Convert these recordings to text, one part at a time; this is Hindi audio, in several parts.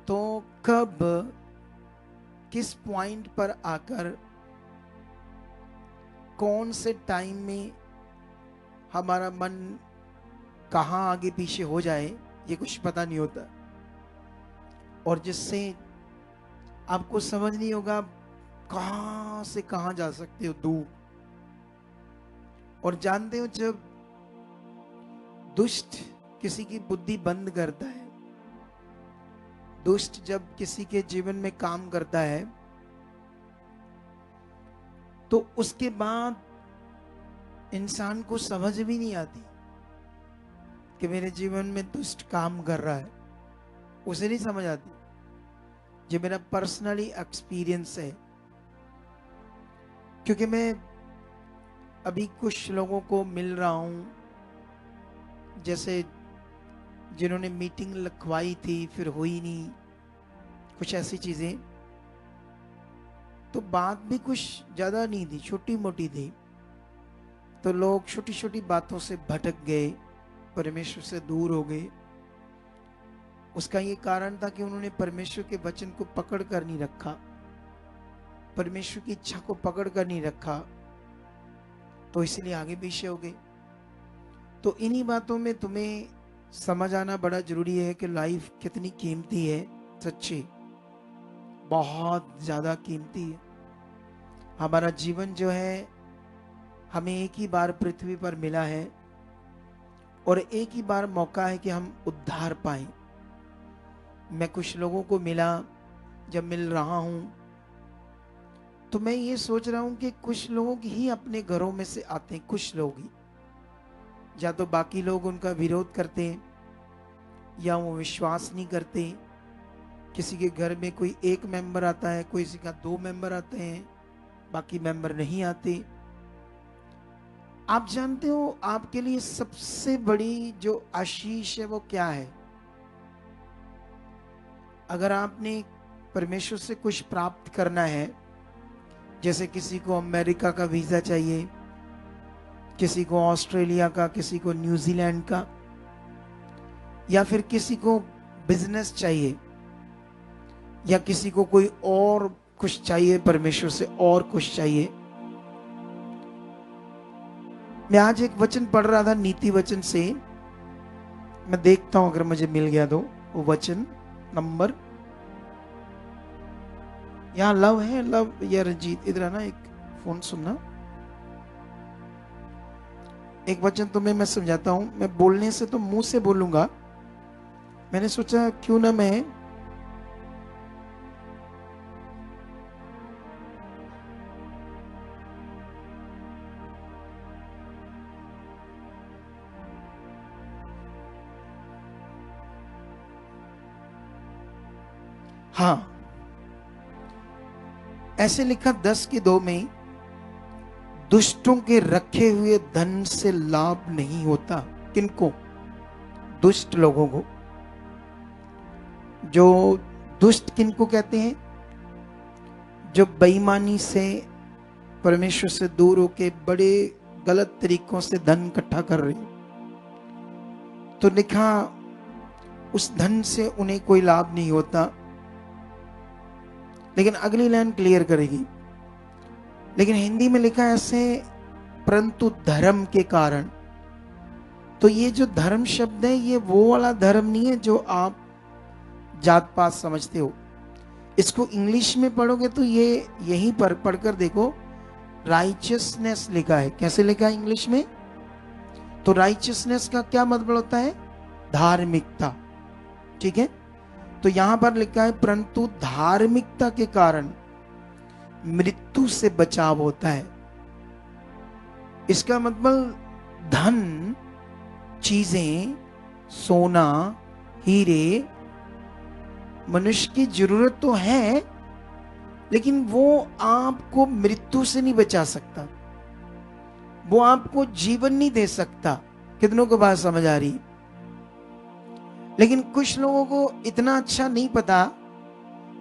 तो कब किस पॉइंट पर आकर कौन से टाइम में हमारा मन कहाँ आगे पीछे हो जाए ये कुछ पता नहीं होता, और जिससे आपको समझ नहीं होगा कहाँ से कहाँ जा सकते हो दूर। और जानते हो जब दुष्ट किसी की बुद्धि बंद करता है, दुष्ट जब किसी के जीवन में काम करता है, तो उसके बाद इंसान को समझ भी नहीं आती कि मेरे जीवन में दुष्ट काम कर रहा है, उसे नहीं समझ आती। ये मेरा पर्सनली एक्सपीरियंस है, क्योंकि मैं अभी कुछ लोगों को मिल रहा हूं, जैसे जिन्होंने मीटिंग लिखवाई थी फिर हुई नहीं, कुछ ऐसी चीजें। तो बात भी कुछ ज्यादा नहीं थी, छोटी मोटी थी, तो लोग छोटी छोटी बातों से भटक गए, परमेश्वर से दूर हो गए। उसका ये कारण था कि उन्होंने परमेश्वर के वचन को पकड़ कर नहीं रखा, परमेश्वर की इच्छा को पकड़ कर नहीं रखा, तो इसलिए आगे पीछे हो गए। तो इन्हीं बातों में तुम्हें समझ आना बड़ा जरूरी है कि लाइफ कितनी कीमती है। सच्ची बहुत ज्यादा कीमती है। हमारा जीवन जो है हमें एक ही बार पृथ्वी पर मिला है, और एक ही बार मौका है कि हम उद्धार पाएं। मैं कुछ लोगों को मिला, जब मिल रहा हूं तो मैं ये सोच रहा हूं कि कुछ लोग ही अपने घरों में से आते हैं, कुछ लोग ही, या तो बाकी लोग उनका विरोध करते हैं या वो विश्वास नहीं करते। किसी के घर में कोई एक मेंबर आता है, किसी का 2 मेंबर आते हैं, बाकी मेंबर नहीं आते। आप जानते हो आपके लिए सबसे बड़ी जो आशीष है वो क्या है? अगर आपने परमेश्वर से कुछ प्राप्त करना है, जैसे किसी को अमेरिका का वीजा चाहिए, किसी को ऑस्ट्रेलिया का, किसी को न्यूजीलैंड का, या फिर किसी को बिजनेस चाहिए, या किसी को कोई और कुछ चाहिए, परमेश्वर से और कुछ चाहिए। मैं आज एक वचन पढ़ रहा था, नीति वचन से, मैं देखता हूं अगर मुझे मिल गया तो वो वचन नंबर। यहाँ लव है, लव या रंजीत, इधर आना, एक फोन सुनना। एक वचन तुम्हें मैं समझाता हूं। मैं बोलने से तो मुंह से बोलूंगा, मैंने सोचा क्यों ना मैं हाँ, ऐसे लिखा 10:2 में, दुष्टों के रखे हुए धन से लाभ नहीं होता। किनको? दुष्ट लोगों को। जो दुष्ट किनको कहते हैं? जो बेईमानी से, परमेश्वर से दूर होके बड़े गलत तरीकों से धन इकट्ठा कर रहे हैं। तो लिखा उस धन से उन्हें कोई लाभ नहीं होता। लेकिन अगली लाइन क्लियर करेगी। लेकिन हिंदी में लिखा है ऐसे, परंतु धर्म के कारण। तो ये जो धर्म शब्द है, ये वो वाला धर्म नहीं है जो आप जात पात समझते हो। इसको इंग्लिश में पढ़ोगे तो ये यहीं पर पढ़कर देखो, राइचियसनेस लिखा है। कैसे लिखा है इंग्लिश में? तो राइचियसनेस का क्या मतलब होता है? धार्मिकता। ठीक है, तो यहां पर लिखा है परंतु धार्मिकता के कारण मृत्यु से बचाव होता है। इसका मतलब धन, चीजें, सोना, हीरे, मनुष्य की जरूरत तो है, लेकिन वो आपको मृत्यु से नहीं बचा सकता, वो आपको जीवन नहीं दे सकता। कितनों को बात समझ आ रही? लेकिन कुछ लोगों को इतना अच्छा नहीं पता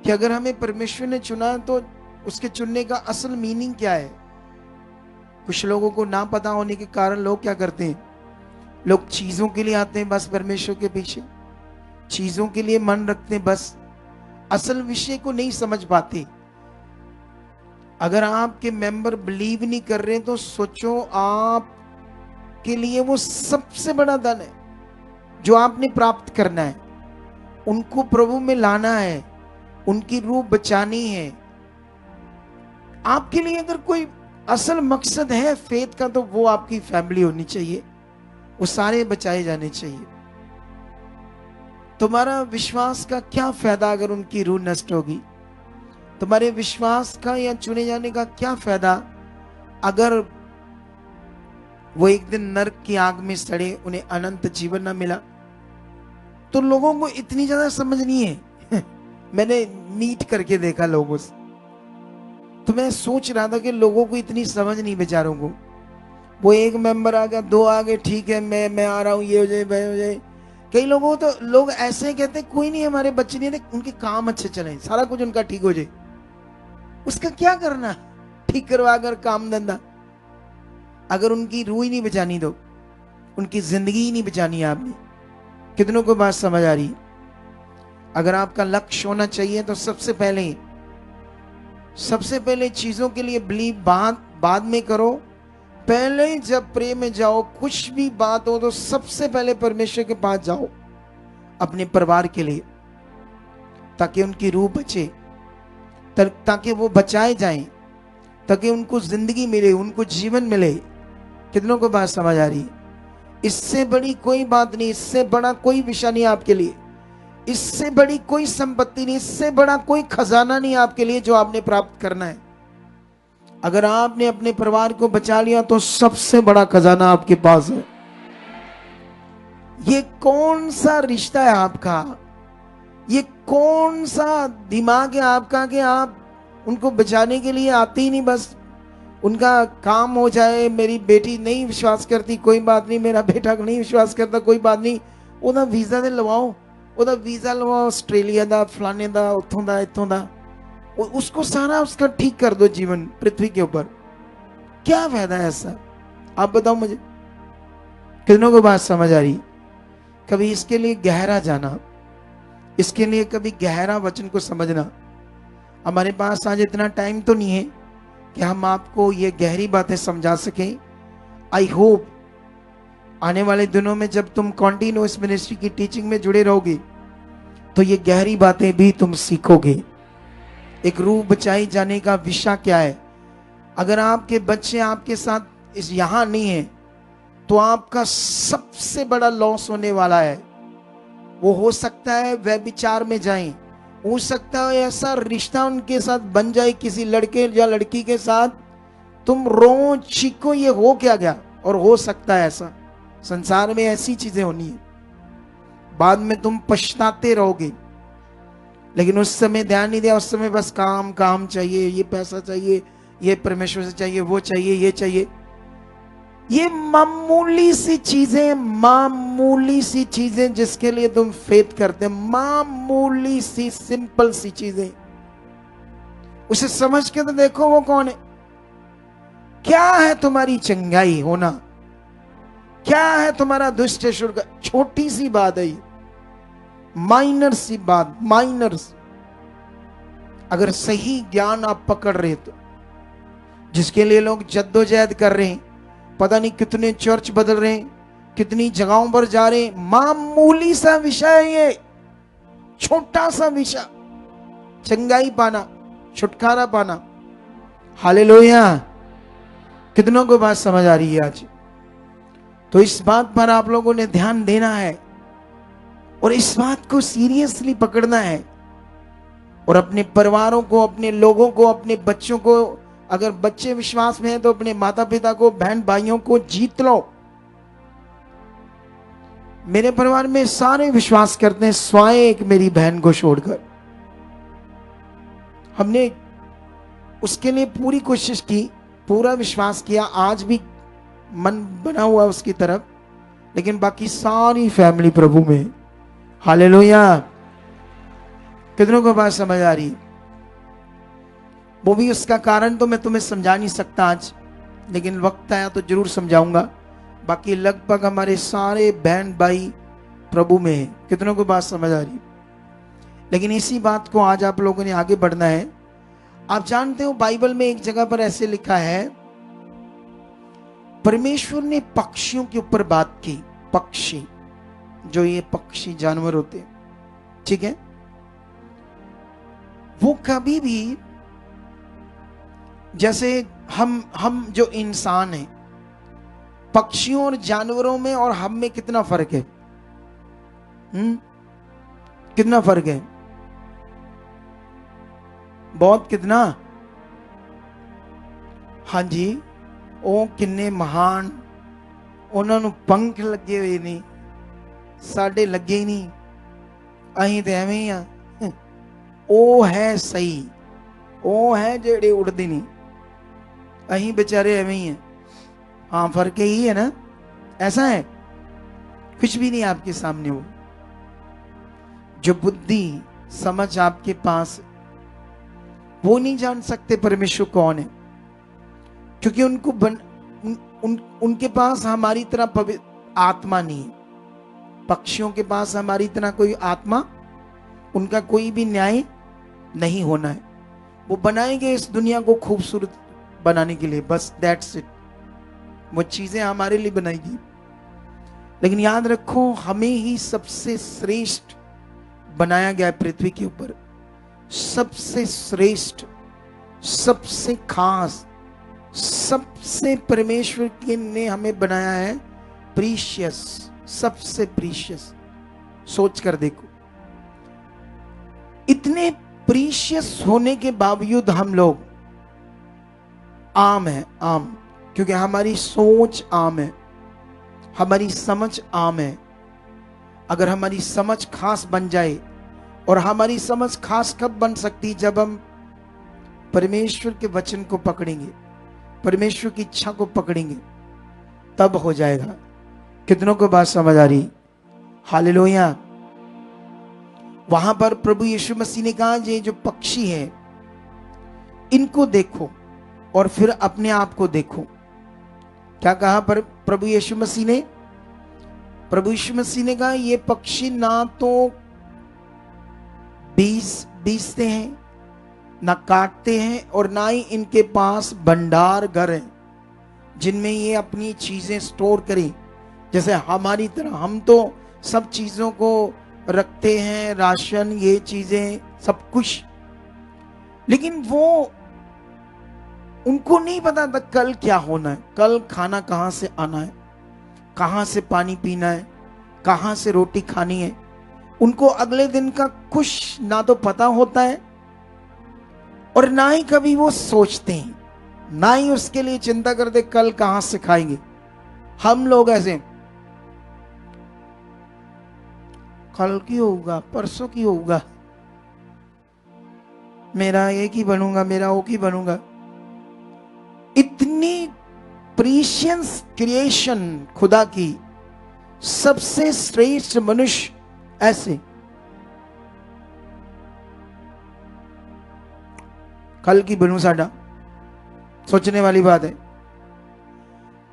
कि अगर हमें परमेश्वर ने चुना तो उसके चुनने का असल मीनिंग क्या है। कुछ लोगों को ना पता होने के कारण लोग क्या करते हैं, लोग चीजों के लिए आते हैं बस, परमेश्वर के पीछे चीजों के लिए मन रखते हैं बस, असल विषय को नहीं समझ पाते। अगर आपके मेंबर बिलीव नहीं कर रहे तो सोचो, आप के लिए वो सबसे बड़ा धन है जो आपने प्राप्त करना है। उनको प्रभु में लाना है, उनकी रूह बचानी है। आपके लिए अगर कोई असल मकसद है फेथ का, तो वो आपकी फैमिली होनी चाहिए, वो सारे बचाए जाने चाहिए। तुम्हारा विश्वास का क्या फायदा अगर उनकी रूह नष्ट होगी? तुम्हारे विश्वास का या चुने जाने का क्या फायदा अगर वो एक दिन नरक की आग में सड़े, उन्हें अनंत जीवन ना मिला? तो लोगों को इतनी ज्यादा समझ नहीं है। मैंने मीट करके देखा लोगों से, तो मैं सोच रहा था कि लोगों को इतनी समझ नहीं बेचारों को। वो एक मेंबर आ गया, दो आ गए, ठीक है मैं आ रहा हूँ, ये हो जाए वह हो जाए। कई लोगों तो लोग ऐसे कहते हैं कोई नहीं, हमारे बच्चे नहीं, उनके काम अच्छे चले, सारा कुछ उनका ठीक हो जाए। उसका क्या करना, ठीक करवा कर काम धंधा? अगर उनकी रूह ही नहीं बचानी तो उनकी जिंदगी ही नहीं बचानी है आपने। कितनों को बात समझ आ रही है? अगर आपका लक्ष्य होना चाहिए तो सबसे पहले चीजों के लिए बिलीव बाद में करो। पहले जब प्रेम में जाओ, कुछ भी बात हो तो सबसे पहले परमेश्वर के पास जाओ अपने परिवार के लिए, ताकि उनकी रूह बचे, ताकि वो बचाए जाएं, ताकि उनको जिंदगी मिले, उनको जीवन मिले। कितनों को बात समझ आ रही है? इससे बड़ी कोई बात नहीं, इससे बड़ा कोई विषय नहीं आपके लिए, इससे बड़ी कोई संपत्ति नहीं, इससे बड़ा कोई खजाना नहीं आपके लिए जो आपने प्राप्त करना है। अगर आपने अपने परिवार को बचा लिया तो सबसे बड़ा खजाना आपके पास है। ये कौन सा रिश्ता है आपका, ये कौन सा दिमाग है आपका कि आप उनको बचाने के लिए आते ही नहीं, बस उनका काम हो जाए। मेरी बेटी नहीं विश्वास करती, कोई बात नहीं, मेरा बेटा नहीं विश्वास करता, कोई बात नहीं, ਉਹਦਾ ਵੀਜ਼ਾ ਤੇ ਲਵਾਓ, ਉਹਦਾ ਵੀਜ਼ਾ ਲਵਾओ ਆਸਟ੍ਰੇਲੀਆ ਦਾ, फलाने ਦਾ, ਉੱਥੋਂ ਦਾ, ਇੱਥੋਂ ਦਾ, उसको सारा उसका ठीक कर दो जीवन पृथ्वी के ऊपर। क्या फायदा है ऐसा? आप बताओ मुझे। कितनों को बात समझ आ रही? कभी इसके लिए गहरा जाना, इसके लिए कभी गहरा वचन को समझना। हमारे पास आज इतना टाइम तो नहीं है कि हम आपको ये गहरी बातें समझा सकें। आई होप आने वाले दिनों में जब तुम कॉन्टिन्यूअस मिनिस्ट्री की टीचिंग में जुड़े रहोगे तो ये गहरी बातें भी तुम सीखोगे। एक रूह बचाई जाने का विषय क्या है? अगर आपके बच्चे आपके साथ इस यहां नहीं है तो आपका सबसे बड़ा लॉस होने वाला है। वो हो सकता है व्यभिचार में जाएं, हो सकता है ऐसा रिश्ता उनके साथ बन जाए किसी लड़के या लड़की के साथ, तुम रो चीखो ये हो क्या गया। और हो सकता है ऐसा, संसार में ऐसी चीजें होनी है, बाद में तुम पछताते रहोगे। लेकिन उस समय ध्यान नहीं दिया, उस समय बस काम काम चाहिए, ये पैसा चाहिए, ये परमेश्वर से चाहिए, वो चाहिए, ये चाहिए। ये मामूली सी चीजें जिसके लिए तुम फेथ करते हैं, मामूली सी सिंपल सी चीजें, उसे समझ के तो देखो वो कौन है। क्या है तुम्हारी चंगाई होना, क्या है तुम्हारा दुष्ट शुरू? छोटी सी बात है, माइनर सी बात, माइनर्स। अगर सही ज्ञान आप पकड़ रहे तो, जिसके लिए लोग जद्दोजहद कर रहे हैं, पता नहीं कितने चर्च बदल रहे हैं, कितनी जगहों पर जा रहे हैं, मामूली सा विषय है ये, छोटा सा विषय, चंगाई पाना, छुटकारा पाना। हालेलुया। कितनों को बात समझ आ रही है आज? तो इस बात पर आप लोगों ने ध्यान देना है और इस बात को सीरियसली पकड़ना है और अपने परिवारों को, अपने लोगों को, अपने बच्चों को, अगर बच्चे विश्वास में हैं तो अपने माता पिता को, बहन भाइयों को जीत लो। मेरे परिवार में सारे विश्वास करते हैं, स्वाय एक मेरी बहन को छोड़कर। हमने उसके लिए पूरी कोशिश की, पूरा विश्वास किया, आज भी मन बना हुआ उसकी तरफ, लेकिन बाकी सारी फैमिली प्रभु में। हालेलुया। कितनों को बात समझ आ रही? वो भी उसका कारण तो मैं तुम्हें समझा नहीं सकता आज, लेकिन वक्त आया तो जरूर समझाऊंगा। बाकी लगभग हमारे सारे बहन भाई प्रभु में हैं। कितनों को बात समझ आ रही? लेकिन इसी बात को आज आप लोगों ने आगे बढ़ना है। आप जानते हो बाइबल में एक जगह पर ऐसे लिखा है, परमेश्वर ने पक्षियों के ऊपर बात की। पक्षी, जो ये पक्षी जानवर होते हैं, ठीक है, वो कभी भी, जैसे हम जो इंसान हैं, पक्षियों और जानवरों में और हम में कितना फर्क है? कितना फर्क है? बहुत, कितना? हाँ जी, ਉਹ किन्ने महान, उन्होंने पंख लगे हुए नहीं, साडे लगे ही नहीं, अहीं ते एवें ही आ। ਉਹ है सही, ਉਹ है जेड़े उड़ते नहीं, अहीं बेचारे एवें ही हैं। हाँ, फर्क यही है ना, ऐसा है, कुछ भी नहीं आपके सामने। वो जो बुद्धि समझ आपके पास, वो नहीं जान सकते परमेश्वर कौन है, क्योंकि उनको उनके पास हमारी तरह पवित्र आत्मा नहीं है। पक्षियों के पास हमारी तरह कोई आत्मा, उनका कोई भी न्याय नहीं होना है। वो बनाएंगे इस दुनिया को खूबसूरत बनाने के लिए, बस दैट्स इट। वो चीजें हमारे लिए बनाएगी, लेकिन याद रखो, हमें ही सबसे श्रेष्ठ बनाया गया है पृथ्वी के ऊपर। सबसे श्रेष्ठ, सबसे खास, सबसे परमेश्वर के ने हमें बनाया है प्रीशियस, सबसे प्रीशियस। सोच कर देखो, इतने प्रीशियस होने के बावजूद हम लोग आम है, आम, क्योंकि हमारी सोच आम है, हमारी समझ आम है। अगर हमारी समझ खास बन जाए, और हमारी समझ खास कब बन सकती? जब हम परमेश्वर के वचन को पकड़ेंगे, परमेश्वर की इच्छा को पकड़ेंगे, तब हो जाएगा। कितनों को बात समझ आ रही? हालेलुया। वहां पर प्रभु यीशु मसीह ने कहा, ये जो पक्षी है, इनको देखो और फिर अपने आप को देखो। क्या कहा पर प्रभु यीशु मसीह ने? प्रभु यीशु मसीह ने कहा, ये पक्षी ना तो बीसते हैं, ना काटते हैं, और ना ही इनके पास भंडार घर है जिनमें ये अपनी चीजें स्टोर करें, जैसे हमारी तरह। हम तो सब चीजों को रखते हैं, राशन, ये चीजें सब कुछ, लेकिन वो, उनको नहीं पता था कल क्या होना है, कल खाना कहां से आना है, कहां से पानी पीना है, कहां से रोटी खानी है। उनको अगले दिन का कुछ ना तो पता होता है, और ना ही कभी वो सोचते हैं, ना ही उसके लिए चिंता करते कल कहां से खाएंगे। हम लोग ऐसे, कल की होगा, परसों की होगा, मेरा एक ही बनूंगा, मेरा वो की बनूंगा। इतनी प्रीशियस क्रिएशन खुदा की, सबसे श्रेष्ठ मनुष्य ऐसे, कल की बनू साडा, सोचने वाली बात है।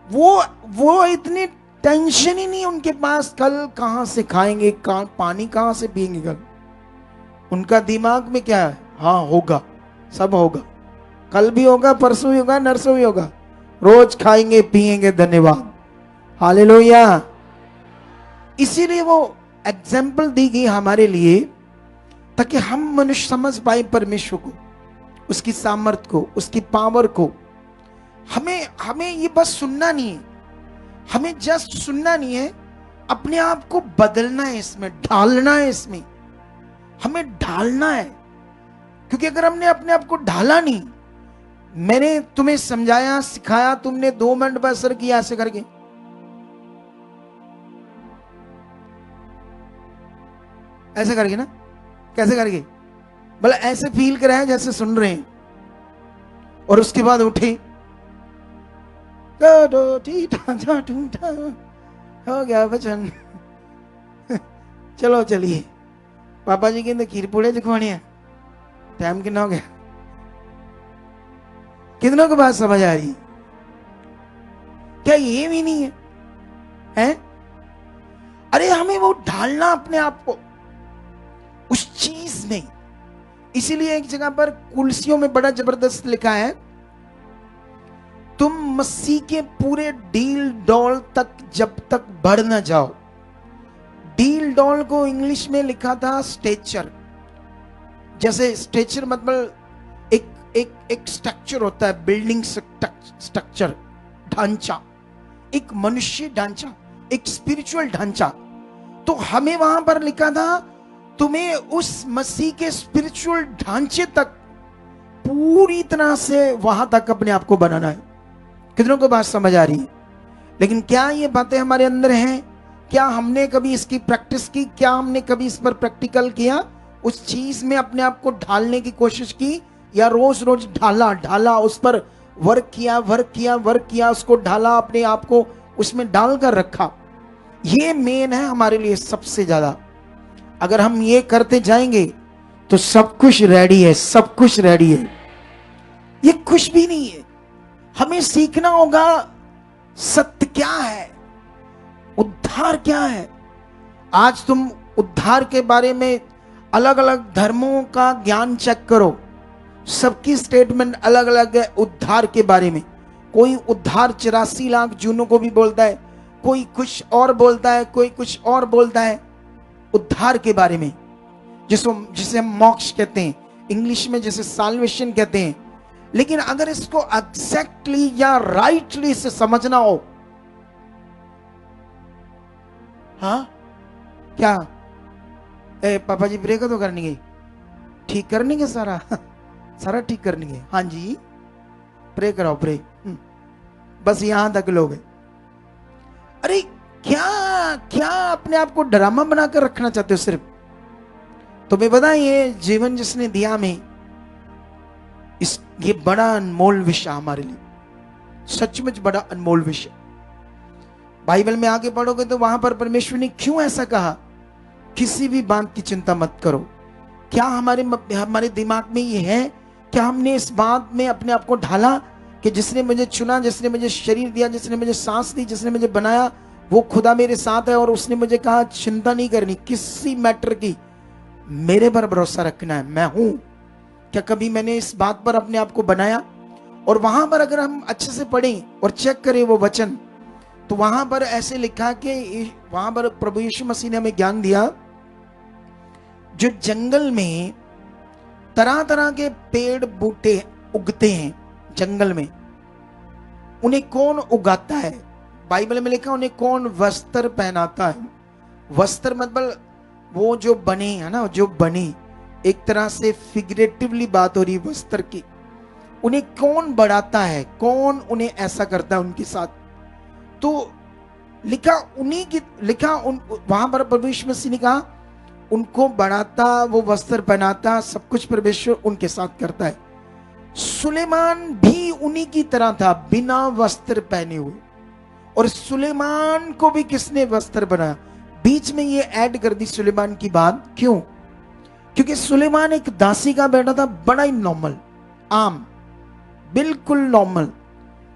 वो इतनी टेंशन ही नहीं उनके पास, कल कहां से खाएंगे, पानी कहां से पिएंगे कल। उनका दिमाग में क्या है? हाँ होगा, सब होगा, कल भी होगा, परसों भी होगा, नरसों भी होगा, रोज खाएंगे पिएंगे, धन्यवाद, हालेलुया। इसीलिए वो एग्जाम्पल दी गई हमारे लिए, ताकि हम मनुष्य समझ पाए परमेश्वर को, उसकी सामर्थ को, उसकी पावर को। हमें ये बस सुनना नहीं है, हमें जस्ट सुनना नहीं है, अपने आप को बदलना है, इसमें ढालना है, इसमें हमें ढालना है। क्योंकि अगर हमने अपने आप को ढाला नहीं, मैंने तुम्हें समझाया, सिखाया, तुमने 2 मिनट बाद असर किया ऐसे करके, ऐसे करके ना, कैसे करके, मतलब ऐसे फील कराए जैसे सुन रहे हैं, और उसके बाद उठे, हो गया वचन, चलो चलिए, पापा जी कहते खीर पूड़े दिखवानी है, टाइम कितना हो गया। कितनों को बात समझ आ रही? क्या ये भी नहीं है, है? अरे हमें वो ढालना अपने आप को उस चीज चीज नहीं। इसीलिए एक जगह पर कुलसियों में बड़ा जबरदस्त लिखा है, तुम मसीह के पूरे डील डॉल तक जब तक बढ़ ना जाओ। डील डॉल को इंग्लिश में लिखा था स्टेचर। जैसे स्टेचर मतलब एक स्ट्रक्चर होता है, बिल्डिंग स्ट्रक्चर, ढांचा, एक मनुष्य ढांचा, एक स्पिरिचुअल ढांचा। तो हमें वहां पर लिखा था तुम्हें उस मसीह के स्पिरिचुअल ढांचे तक पूरी तरह से वहां तक अपने आप को बनाना है। कितनों को बात समझ आ रही है? लेकिन क्या ये बातें हमारे अंदर हैं? क्या हमने कभी इसकी प्रैक्टिस की? क्या हमने कभी इस पर प्रैक्टिकल किया? उस चीज में अपने आप को ढालने की कोशिश की, या रोज रोज ढाला, उस पर वर्क किया, उसको ढाला, अपने आप को उसमें डालकर रखा? ये मेन है हमारे लिए सबसे ज्यादा। अगर हम ये करते जाएंगे तो सब कुछ रेडी है, सब कुछ रेडी है। ये कुछ भी नहीं है। हमें सीखना होगा सत्य क्या है, उद्धार क्या है। आज तुम उद्धार के बारे में अलग अलग धर्मों का ज्ञान चेक करो, सबकी स्टेटमेंट अलग अलग है उद्धार के बारे में। कोई उद्धार 84 लाख जूनों को भी बोलता है, कोई कुछ और बोलता है, कोई कुछ और बोलता है उद्धार के बारे में, जिसे हम मोक्ष कहते हैं, इंग्लिश में जैसे साल्वेशन कहते हैं। लेकिन अगर इसको एग्जैक्टली या राइटली से समझना हो, हाँ क्या पापा जी ब्रेक तो करनी है, ठीक करनी है सारा सारा ठीक करनी है। हाँ जी प्रे कराओ, प्रे। बस यहां तक लोग हैं। अरे क्या क्या अपने आप को ड्रामा बनाकर रखना चाहते हो सिर्फ? तुम्हें पता है ये जीवन जिसने दिया हमें, ये बड़ा अनमोल विषय हमारे लिए, सचमुच बड़ा अनमोल विषय। बाइबल में आगे पढ़ोगे तो वहां पर परमेश्वर ने क्यों ऐसा कहा, किसी भी बात की चिंता मत करो। क्या हमारे दिमाग में ये है? क्या हमने इस बात में अपने आप को ढाला कि जिसने मुझे चुना, जिसने मुझे शरीर दिया, जिसने मुझे सांस दी, जिसने मुझे बनाया, वो खुदा मेरे साथ है और उसने मुझे कहा चिंता नहीं करनी किसी मैटर की, मेरे पर भरोसा रखना है, मैं हूं। क्या कभी मैंने इस बात पर अपने आप को बनाया? और वहां पर अगर हम अच्छे से पढ़ें और चेक करें वो वचन, तो वहां पर ऐसे लिखा कि वहां पर प्रभु यीशु मसीह ने हमें ज्ञान दिया, जो जंगल में तरह तरह के पेड़ बूटे उगते हैं जंगल में, उन्हें कौन उगाता है? बाइबल में लिखा उन्हें कौन वस्त्र पहनाता है। वस्त्र मतलब वो जो बने है ना, जो बने, एक तरह से फिगरेटिवली बात हो रही है वस्त्र की। उन्हें कौन बढ़ाता है, कौन उन्हें ऐसा करता है उनके साथ? तो लिखा वहां पर परमेश्वर मसीह ने कहा उनको बढ़ाता, वो वस्त्र पहनाता, सब कुछ परमेश्वर उनके साथ करता है। सुलेमान भी उन्हीं की तरह था, बिना वस्त्र पहने हुए। और सुलेमान को भी किसने वस्त्र बनाया? बीच में ये ऐड कर दी सुलेमान की बात। क्यों? क्योंकि सुलेमान एक दासी का बेटा था, बड़ा ही नॉर्मल, आम, बिल्कुल नॉर्मल।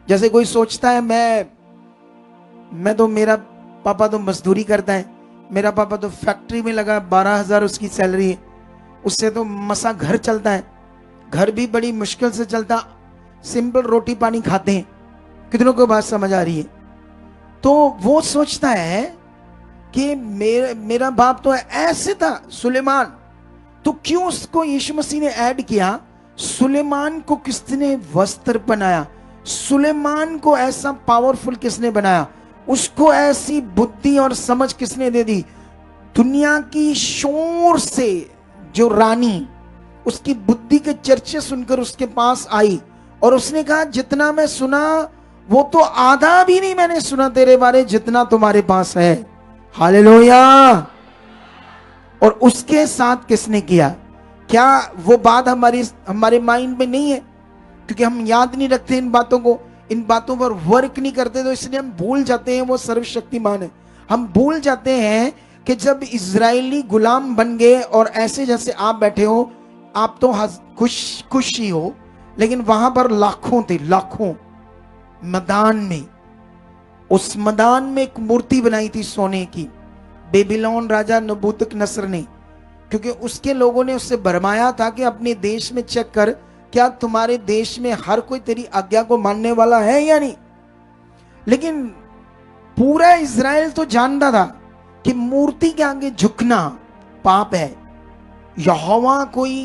जैसे कोई सोचता है मैं तो, मेरा पापा तो मजदूरी करता है, मेरा पापा तो फैक्ट्री में लगा, 12,000 उसकी सैलरी है, उससे तो मसा घर चलता है, घर भी बड़ी मुश्किल से चलता, सिंपल रोटी पानी खाते हैं। कितनों को बात समझ आ रही है? तो वो सोचता है कि मेरा बाप तो ऐसे था सुलेमान। तो क्यों उसको यीशु मसीह ने ऐड किया? सुलेमान को किसने वस्त्र बनाया? सुलेमान को ऐसा पावरफुल किसने बनाया? उसको ऐसी बुद्धि और समझ किसने दे दी? दुनिया की शोर से जो रानी उसकी बुद्धि के चर्चे सुनकर उसके पास आई और उसने कहा जितना मैं सुना वो तो आधा भी नहीं मैंने सुना तेरे बारे जितना तुम्हारे पास है। हालेलुया। और उसके साथ किसने किया? क्या वो बात हमारे माइंड में नहीं है? क्योंकि हम याद नहीं रखते इन बातों को, इन बातों पर वर्क नहीं करते, तो इसलिए हम भूल जाते हैं वो सर्वशक्तिमान है। हम भूल जाते हैं कि जब इजरायली गुलाम बन गए और ऐसे जैसे आप बैठे हो, आप तो खुश ही हो, लेकिन वहां पर लाखों थे, लाखों मैदान में। उस मैदान में एक मूर्ति बनाई थी सोने की, बेबीलोन राजा नबूकदनेस्सर ने। क्योंकि उसके लोगों ने उससे भरमाया था कि अपने देश में चेक कर, क्या तुम्हारे देश में हर कोई तेरी आज्ञा को मानने वाला है या नहीं। लेकिन पूरा इज़राइल तो जानता था कि मूर्ति के आगे झुकना पाप है। यहोवा कोई,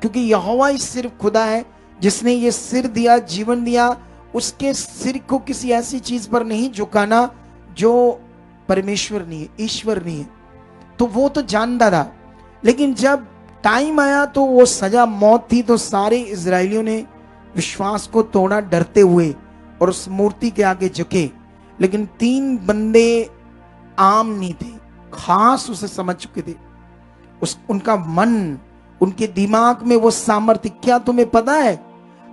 क्योंकि यहोवा ही सिर्फ खुदा है जिसने ये सिर दिया, जीवन दिया, उसके सिर को किसी ऐसी चीज पर नहीं झुकाना जो परमेश्वर नहीं है, ईश्वर नहीं है। तो वो तो जानता था, लेकिन जब टाइम आया तो वो सजा मौत थी, तो सारे इजरायलियों ने विश्वास को तोड़ा डरते हुए और उस मूर्ति के आगे झुके। लेकिन 3 बंदे आम नहीं थे, खास उसे समझ चुके थे। उनका मन, उनके दिमाग में वो सामर्थ्य, क्या तुम्हें पता है,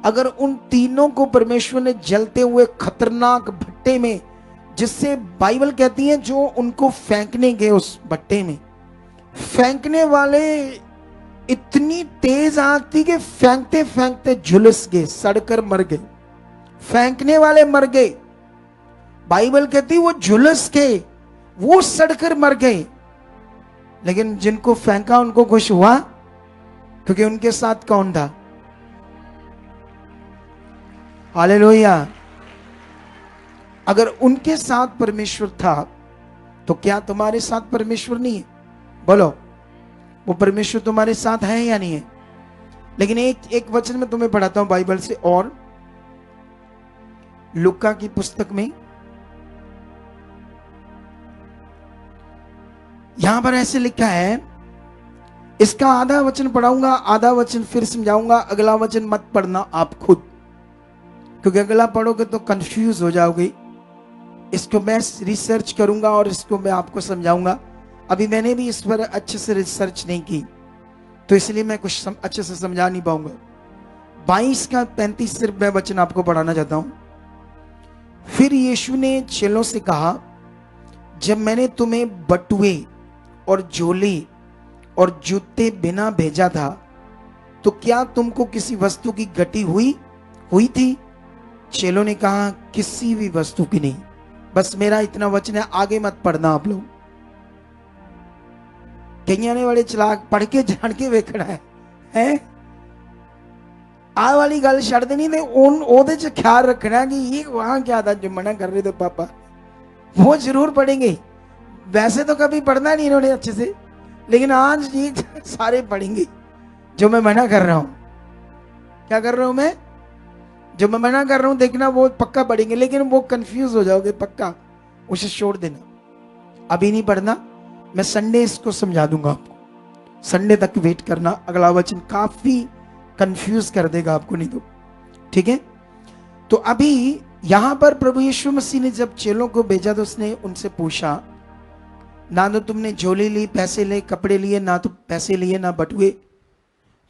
अगर उन तीनों को परमेश्वर ने जलते हुए खतरनाक भट्टे में, जिससे बाइबल कहती है जो उनको फेंकने गए उस भट्टे में, फेंकने वाले इतनी तेज आग थी कि फेंकते फेंकते झुलस गए, सड़कर मर गए। फेंकने वाले मर गए, बाइबल कहती वो झुलस गए, वो सड़कर मर गए। लेकिन जिनको फेंका उनको खुश हुआ, क्योंकि उनके साथ कौन था? हालेलुया। अगर उनके साथ परमेश्वर था तो क्या तुम्हारे साथ परमेश्वर नहीं है? बोलो, वो परमेश्वर तुम्हारे साथ है या नहीं है? लेकिन एक वचन में तुम्हें पढ़ाता हूं बाइबल से, और लूका की पुस्तक में यहां पर ऐसे लिखा है, इसका आधा वचन पढ़ाऊंगा, आधा वचन फिर समझाऊंगा, अगला वचन मत पढ़ना आप खुद, क्योंकि अगला पढ़ोगे तो कंफ्यूज हो जाओगे। इसको मैं रिसर्च करूंगा और इसको मैं आपको समझाऊंगा। अभी मैंने भी इस पर अच्छे से रिसर्च नहीं की, तो इसलिए मैं कुछ अच्छे से समझा नहीं पाऊंगा। 22 का 35 सिर्फ मैं वचन आपको पढ़ाना चाहता हूं। फिर यीशु ने चेलों से कहा, जब मैंने तुम्हें बटुए और झोले और जूते बिना भेजा था, तो क्या तुमको किसी वस्तु की घटी हुई थी? चेलों ने कहा, किसी भी वस्तु की नहीं। बस मेरा इतना वचन है, आगे मत पढ़ना आप लोग। कई आने वाले चलाक पढ़ के जान के वेखना है आ वाली गल छड़ देनी, ते ओदे च ख्याल रखना कि ये वहां क्या था जो मना कर रहे थे पापा, वो जरूर पढ़ेंगे। वैसे तो कभी पढ़ना नहीं इन्होंने अच्छे से, लेकिन आज ये सारे पढ़ेंगे जो मैं मना कर रहा हूं। क्या कर रहा हूं मैं? जो मैं मना कर रहा हूं देखना, वो पक्का पढ़ेंगे, लेकिन वो कंफ्यूज हो जाओगे पक्का, उसे छोड़ देना, अभी नहीं पढ़ना। मैं संडे इसको समझा दूंगा आपको, संडे तक वेट करना। अगला वचन काफी कंफ्यूज कर देगा आपको, नहीं तो ठीक है। तो अभी यहां पर प्रभु यीशु मसीह ने जब चेलों को भेजा तो उसने उनसे पूछा, ना तो तुमने झोले ली, पैसे ले, कपड़े लिए, ना तो पैसे लिए ना बटुए,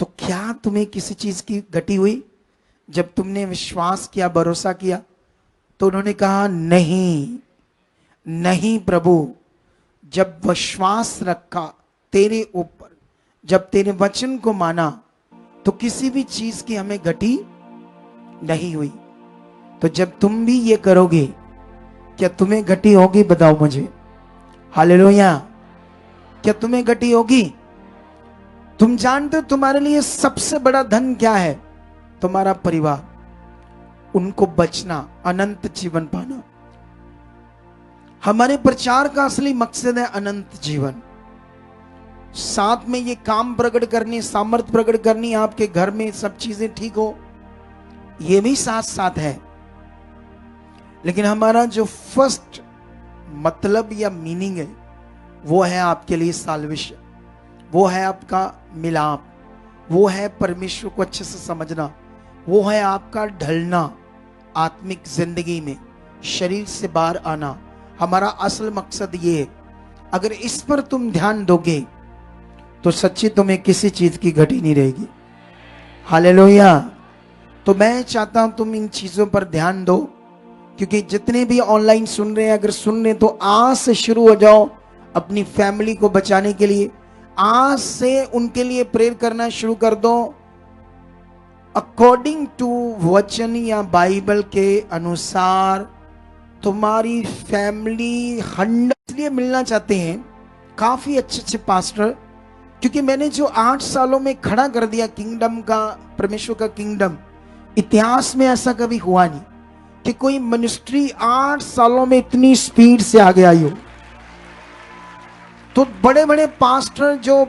तो क्या तुम्हें किसी चीज की घटी हुई? जब तुमने विश्वास किया, भरोसा किया, तो उन्होंने कहा, नहीं नहीं प्रभु, जब विश्वास रखा तेरे ऊपर, जब तेरे वचन को माना, तो किसी भी चीज की हमें घटी नहीं हुई। तो जब तुम भी ये करोगे, क्या तुम्हें घटी होगी? बताओ मुझे। हालेलुया। क्या तुम्हें घटी होगी? तुम जानते हो तुम्हारे लिए सबसे बड़ा धन क्या है? तुम्हारा परिवार, उनको बचना, अनंत जीवन पाना। हमारे प्रचार का असली मकसद है अनंत जीवन। साथ में ये काम प्रकट करनी, सामर्थ प्रकट करनी, आपके घर में सब चीजें ठीक हो, ये भी साथ साथ है। लेकिन हमारा जो फर्स्ट मतलब या मीनिंग है, वो है आपके लिए साल्वेशन, वो है आपका मिलाप, वो है परमेश्वर को अच्छे से समझना, वो है आपका ढलना आत्मिक जिंदगी में, शरीर से बाहर आना। हमारा असल मकसद ये है। अगर इस पर तुम ध्यान दोगे तो सच्ची तुम्हें किसी चीज की घटी नहीं रहेगी। हालेलुया। तो मैं चाहता हूं तुम इन चीजों पर ध्यान दो, क्योंकि जितने भी ऑनलाइन सुन रहे हैं, अगर सुन रहे तो आज से शुरू हो जाओ अपनी फैमिली को बचाने के लिए। आज से उनके लिए प्रेयर करना शुरू कर दो अकॉर्डिंग टू वचन या बाइबल के अनुसार। तुम्हारी फैमिली 100 इसलिए मिलना चाहते हैं काफी अच्छे अच्छे पास्टर, क्योंकि मैंने जो 8 सालों में खड़ा कर दिया किंगडम का, परमेश्वर का किंगडम, इतिहास में ऐसा कभी हुआ नहीं कि कोई मिनिस्ट्री 8 सालों में इतनी स्पीड से आगे आई हो। तो बड़े बड़े पास्टर जो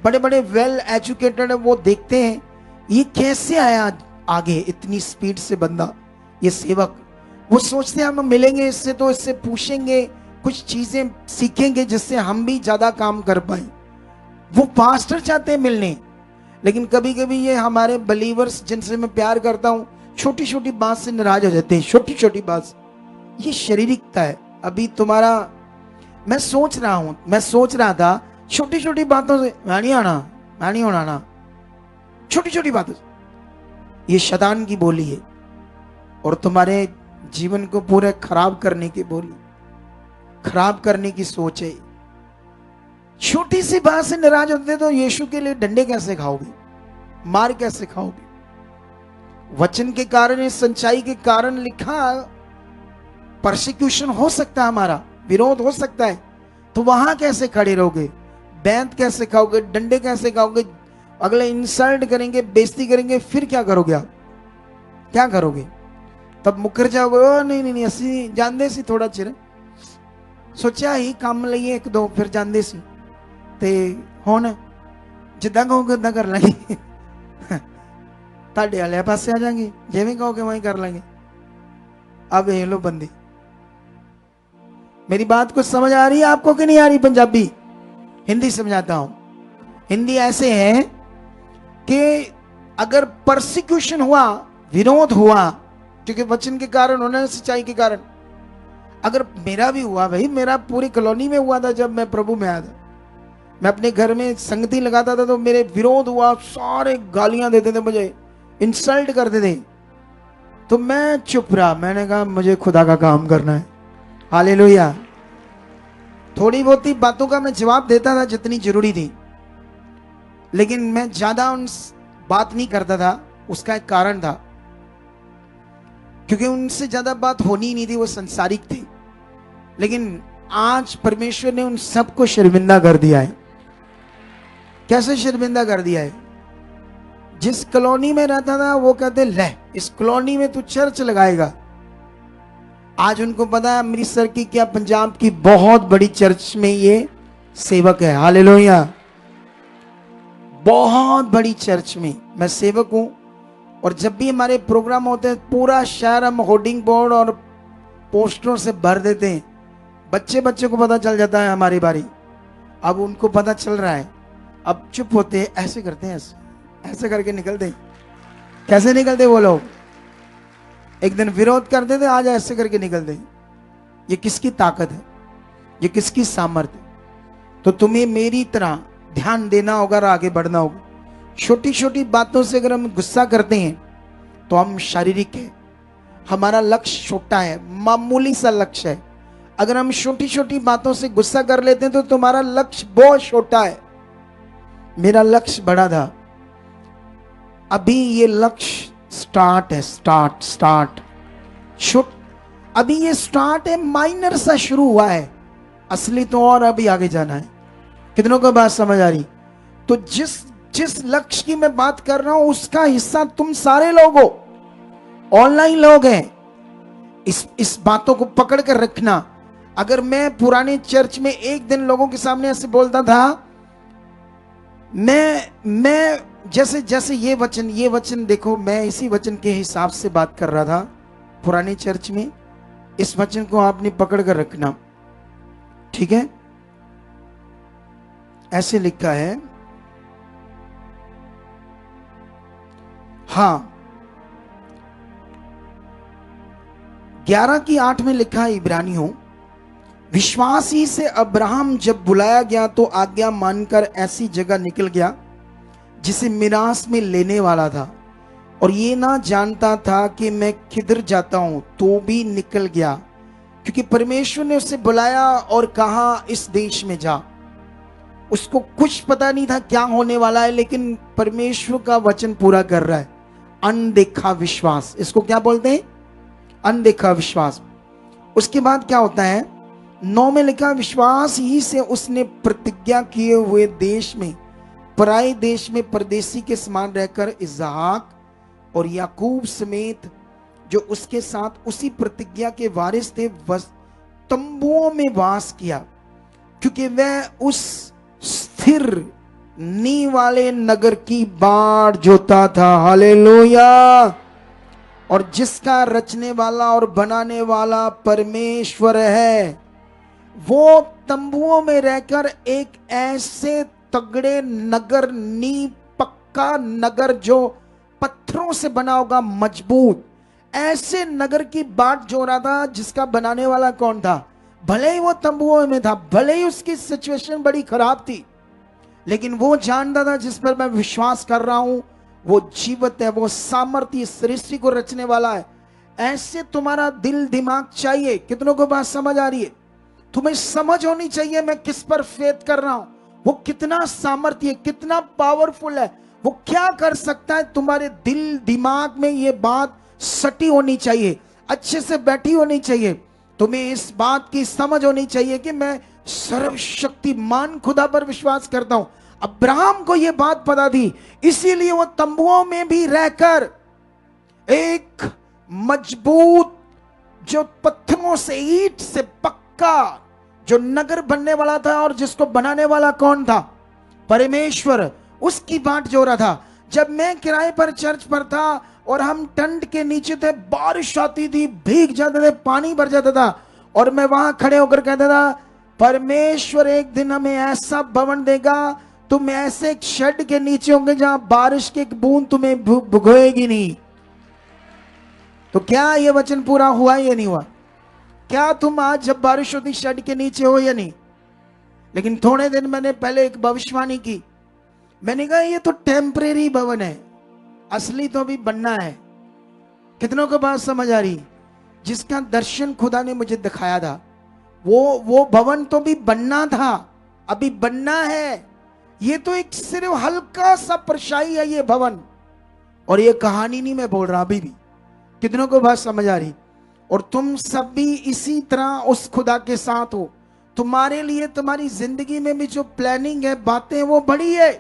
बड़े बड़े वेल एजुकेटेड है, वो देखते हैं ये कैसे आया आगे इतनी स्पीड से बंदा, ये सेवक। वो सोचते हैं हम मिलेंगे इससे तो इससे पूछेंगे, कुछ चीजें सीखेंगे जिससे हम भी ज्यादा काम कर पाए। वो पास्टर चाहते हैं मिलने, लेकिन कभी कभी ये हमारे बिलीवर्स जिनसे मैं प्यार करता हूं, छोटी छोटी बात से नाराज हो जाते हैं। छोटी छोटी बात, ये शारीरिकता है। अभी तुम्हारा, मैं सोच रहा था छोटी छोटी बातों से मैं नहीं आना, छोटी छोटी बातों से, ये शैतान की बोली है और तुम्हारे जीवन को पूरे खराब करने की बोली, खराब करने की सोच है। छोटी सी बात से नाराज होते तो यीशु के लिए डंडे कैसे खाओगे, मार कैसे खाओगे? वचन के कारण, सच्चाई के कारण लिखा, परसिक्यूशन हो सकता है, हमारा विरोध हो सकता है, तो वहां कैसे खड़े रहोगे? बैंत कैसे खाओगे, डंडे कैसे खाओगे? अगले इंसल्ट करेंगे, बेइज्जती करेंगे, फिर क्या करोगे आप? क्या करोगे? तब मुकर जाओगे, ओ नहीं असी जानते सी थोड़ा चिर सोचा ही काम लईए एक दो, फिर जानते सी ते हुण जिद्दां कहोगे उदां कर लेंगे। ताड़े वाले पासे आ जाएंगे, जिवें कहोगे वहीं कर लेंगे। अब ये लो बंदे, मेरी बात कुछ समझ आ रही है आपको कि नहीं आ रही? पंजाबी हिंदी समझाता हूं। हिंदी ऐसे है कि अगर परसिक्यूशन हुआ, विरोध हुआ, क्योंकि वचन के कारण होना, सच्चाई के कारण, अगर मेरा भी हुआ, भाई मेरा पूरी कॉलोनी में हुआ था। जब मैं प्रभु में आया था, मैं अपने घर में संगति लगाता था तो मेरे विरोध हुआ, सारे गालियां देते थे मुझे, इंसल्ट करते थे, तो मैं चुप रहा। मैंने कहा मुझे खुदा का काम करना है। हालेलुया। थोड़ी बहुत ही बातों का मैं जवाब देता था जितनी जरूरी थी, लेकिन मैं ज्यादा उन बात नहीं करता था। उसका एक कारण था, क्योंकि उनसे ज्यादा बात होनी ही नहीं थी, वो संसारिक थे। लेकिन आज परमेश्वर ने उन सबको शर्मिंदा कर दिया है। कैसे शर्मिंदा कर दिया है? जिस कॉलोनी में रहता था वो कहते ले इस कॉलोनी में तू चर्च लगाएगा। आज उनको पता है अमृतसर की क्या पंजाब की बहुत बड़ी चर्च में ये सेवक है। हालेलुया। बहुत बड़ी चर्च में मैं सेवक हूं, और जब भी हमारे प्रोग्राम होते हैं पूरा शहर हम होर्डिंग बोर्ड और पोस्टरों से भर देते हैं। बच्चे को पता चल जाता है हमारी बारी। अब उनको पता चल रहा है, अब चुप होते हैं, ऐसे करते हैं, ऐसे करके निकलते। कैसे निकलते वो लोग? एक दिन विरोध करते थे, आज ऐसे करके निकलते। ये किसकी ताकत है? ये किसकी सामर्थ्य? तो तुम्हें मेरी तरह ध्यान देना होगा और आगे बढ़ना होगा। छोटी छोटी बातों से अगर हम गुस्सा करते हैं तो हम शारीरिक है, हमारा लक्ष्य छोटा है, मामूली सा लक्ष्य है। अगर हम छोटी छोटी बातों से गुस्सा कर लेते हैं तो तुम्हारा लक्ष्य बहुत छोटा है। मेरा लक्ष्य बड़ा था। अभी ये लक्ष्य स्टार्ट है, स्टार्ट अभी ये स्टार्ट है, माइनर सा शुरू हुआ है, असली तो और अभी आगे जाना है। कितनों को बात समझ आ रही? तो जिस लक्ष्य की मैं बात कर रहा हूं उसका हिस्सा तुम सारे लोग हो, ऑनलाइन लोग हैं। इस बातों को पकड़ कर रखना। अगर मैं पुराने चर्च में एक दिन लोगों के सामने ऐसे बोलता था, मैं जैसे ये वचन देखो, मैं इसी वचन के हिसाब से बात कर रहा था पुराने चर्च में। इस वचन को आपने पकड़ कर रखना, ठीक है? ऐसे लिखा है, हाँ 11:8 में लिखा है इब्रानियों, विश्वास ही से अब्राहम जब बुलाया गया तो आज्ञा मानकर ऐसी जगह निकल गया जिसे मिरास में लेने वाला था, और ये ना जानता था कि मैं किधर जाता हूं, तो भी निकल गया, क्योंकि परमेश्वर ने उसे बुलाया और कहा इस देश में जा। उसको कुछ पता नहीं था क्या होने वाला है, लेकिन परमेश्वर का वचन पूरा कर रहा है। अनदेखा विश्वास, इसको क्या बोलते हैं? अनदेखा विश्वास। उसके बाद क्या होता है? 9 में लिखा, विश्वास ही से उसने प्रतिज्ञा किए हुए देश में पराए देश में परदेसी के समान रहकर इसहाक और याकूब समेत जो उसके साथ उसी प्रतिज्ञा के वारिस थे तंबुओं में वास किया, क्योंकि वह उस स्थिर नींव वाले नगर की बाढ़ जोता था। हालेलुया। और जिसका रचने वाला और बनाने वाला परमेश्वर है, वो तंबुओं में रहकर एक ऐसे तगड़े नगर, नींव पक्का नगर जो पत्थरों से बना होगा, मजबूत, ऐसे नगर की बाट जो रहा था, जिसका बनाने वाला कौन था? भले ही वो तंबुओं में था, भले ही उसकी सिचुएशन बड़ी खराब थी, लेकिन वो जानता था जिस पर मैं विश्वास कर रहा हूं वो जीवित है, वो सामर्थ्य सृष्टि को रचने वाला है। ऐसे तुम्हारा दिल दिमाग चाहिए। कितनों को बात समझ आ रही है? तुम्हें समझ होनी चाहिए मैं किस पर फेथ कर रहा हूं, वो कितना सामर्थ्य, कितना पावरफुल है, वो क्या कर सकता है। तुम्हारे दिल दिमाग में ये बात सटी होनी चाहिए, अच्छे से बैठी होनी चाहिए। तुम्हें इस बात की समझ होनी चाहिए कि मैं सर्वशक्तिमान खुदा पर विश्वास करता हूं। अब्राहम को यह बात पता थी, इसीलिए वो तंबुओं में भी रहकर एक मजबूत, जो पत्थरों से, ईंट से पक्का जो नगर बनने वाला था, और जिसको बनाने वाला कौन था? परमेश्वर, उसकी बाट जो रहा था। जब मैं किराए पर चर्च पर था और हम टंट के नीचे थे, बारिश आती थी, भीग जाते थे, पानी भर जाता था, और मैं वहां खड़े होकर कहता था, परमेश्वर एक दिन हमें ऐसा भवन देगा, तुम ऐसे एक शेड के नीचे होंगे जहां बारिश की एक बूंद तुम्हें भुगोएगी नहीं। तो क्या यह वचन पूरा हुआ या नहीं हुआ? क्या तुम आज जब बारिश होती शेड के नीचे हो या नहीं? लेकिन थोड़े दिन मैंने पहले एक भविष्यवाणी की, मैंने कहा ये तो टेम्परेरी भवन है, असली तो अभी बनना है। कितनों को बात समझ आ रही? जिसका दर्शन खुदा ने मुझे दिखाया था, वो भवन तो भी बनना था, अभी बनना है। ये तो एक सिर्फ हल्का सा परछाई है ये भवन, और ये कहानी नहीं मैं बोल रहा अभी भी। कितनों को बात समझ आ रही? और तुम सब भी इसी तरह उस खुदा के साथ हो। तुम्हारे लिए तुम्हारी जिंदगी में भी जो प्लानिंग है, बातें, वो बड़ी है,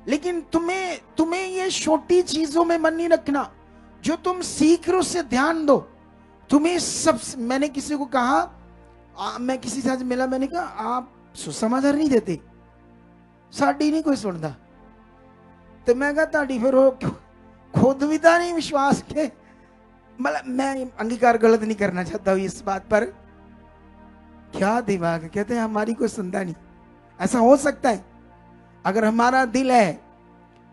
लेकिन तुम्हें ये छोटी चीजों में मन नहीं रखना। जो तुम सीख रहे हो उससे ध्यान दो। तुम्हें सब, मैंने किसी को कहा, मैं किसी से आज मिला, मैंने कहा आप सुसमाचार नहीं देते, साड़ी नहीं कोई सुनता, तो मैं कहा ताड़ी फिर खुद भी था नहीं विश्वास के, मतलब मैं अंगीकार गलत नहीं करना चाहता हूं इस बात पर। क्या दिमाग है, कहते हैं हमारी कोई सुनता नहीं। ऐसा हो सकता है? अगर हमारा दिल है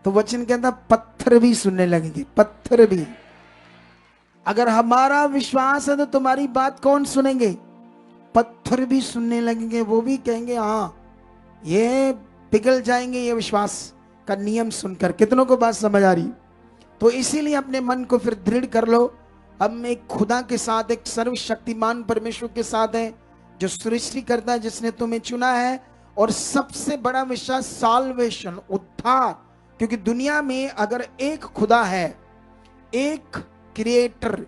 तो वचन कहता पत्थर भी सुनने लगेंगे, पत्थर भी। अगर हमारा विश्वास है तो तुम्हारी बात कौन सुनेंगे? पत्थर भी सुनने लगेंगे, वो भी कहेंगे हाँ, ये पिघल जाएंगे ये विश्वास का नियम सुनकर। कितनों को बात समझ आ रही? तो इसीलिए अपने मन को फिर दृढ़ कर लो। हम एक खुदा के साथ, एक सर्वशक्तिमान परमेश्वर के साथ हैं, जो सृष्टि करता है, जिसने तुम्हें चुना है। और सबसे बड़ा विषय साल्वेशन, उद्धार। क्योंकि दुनिया में अगर एक खुदा है, एक क्रिएटर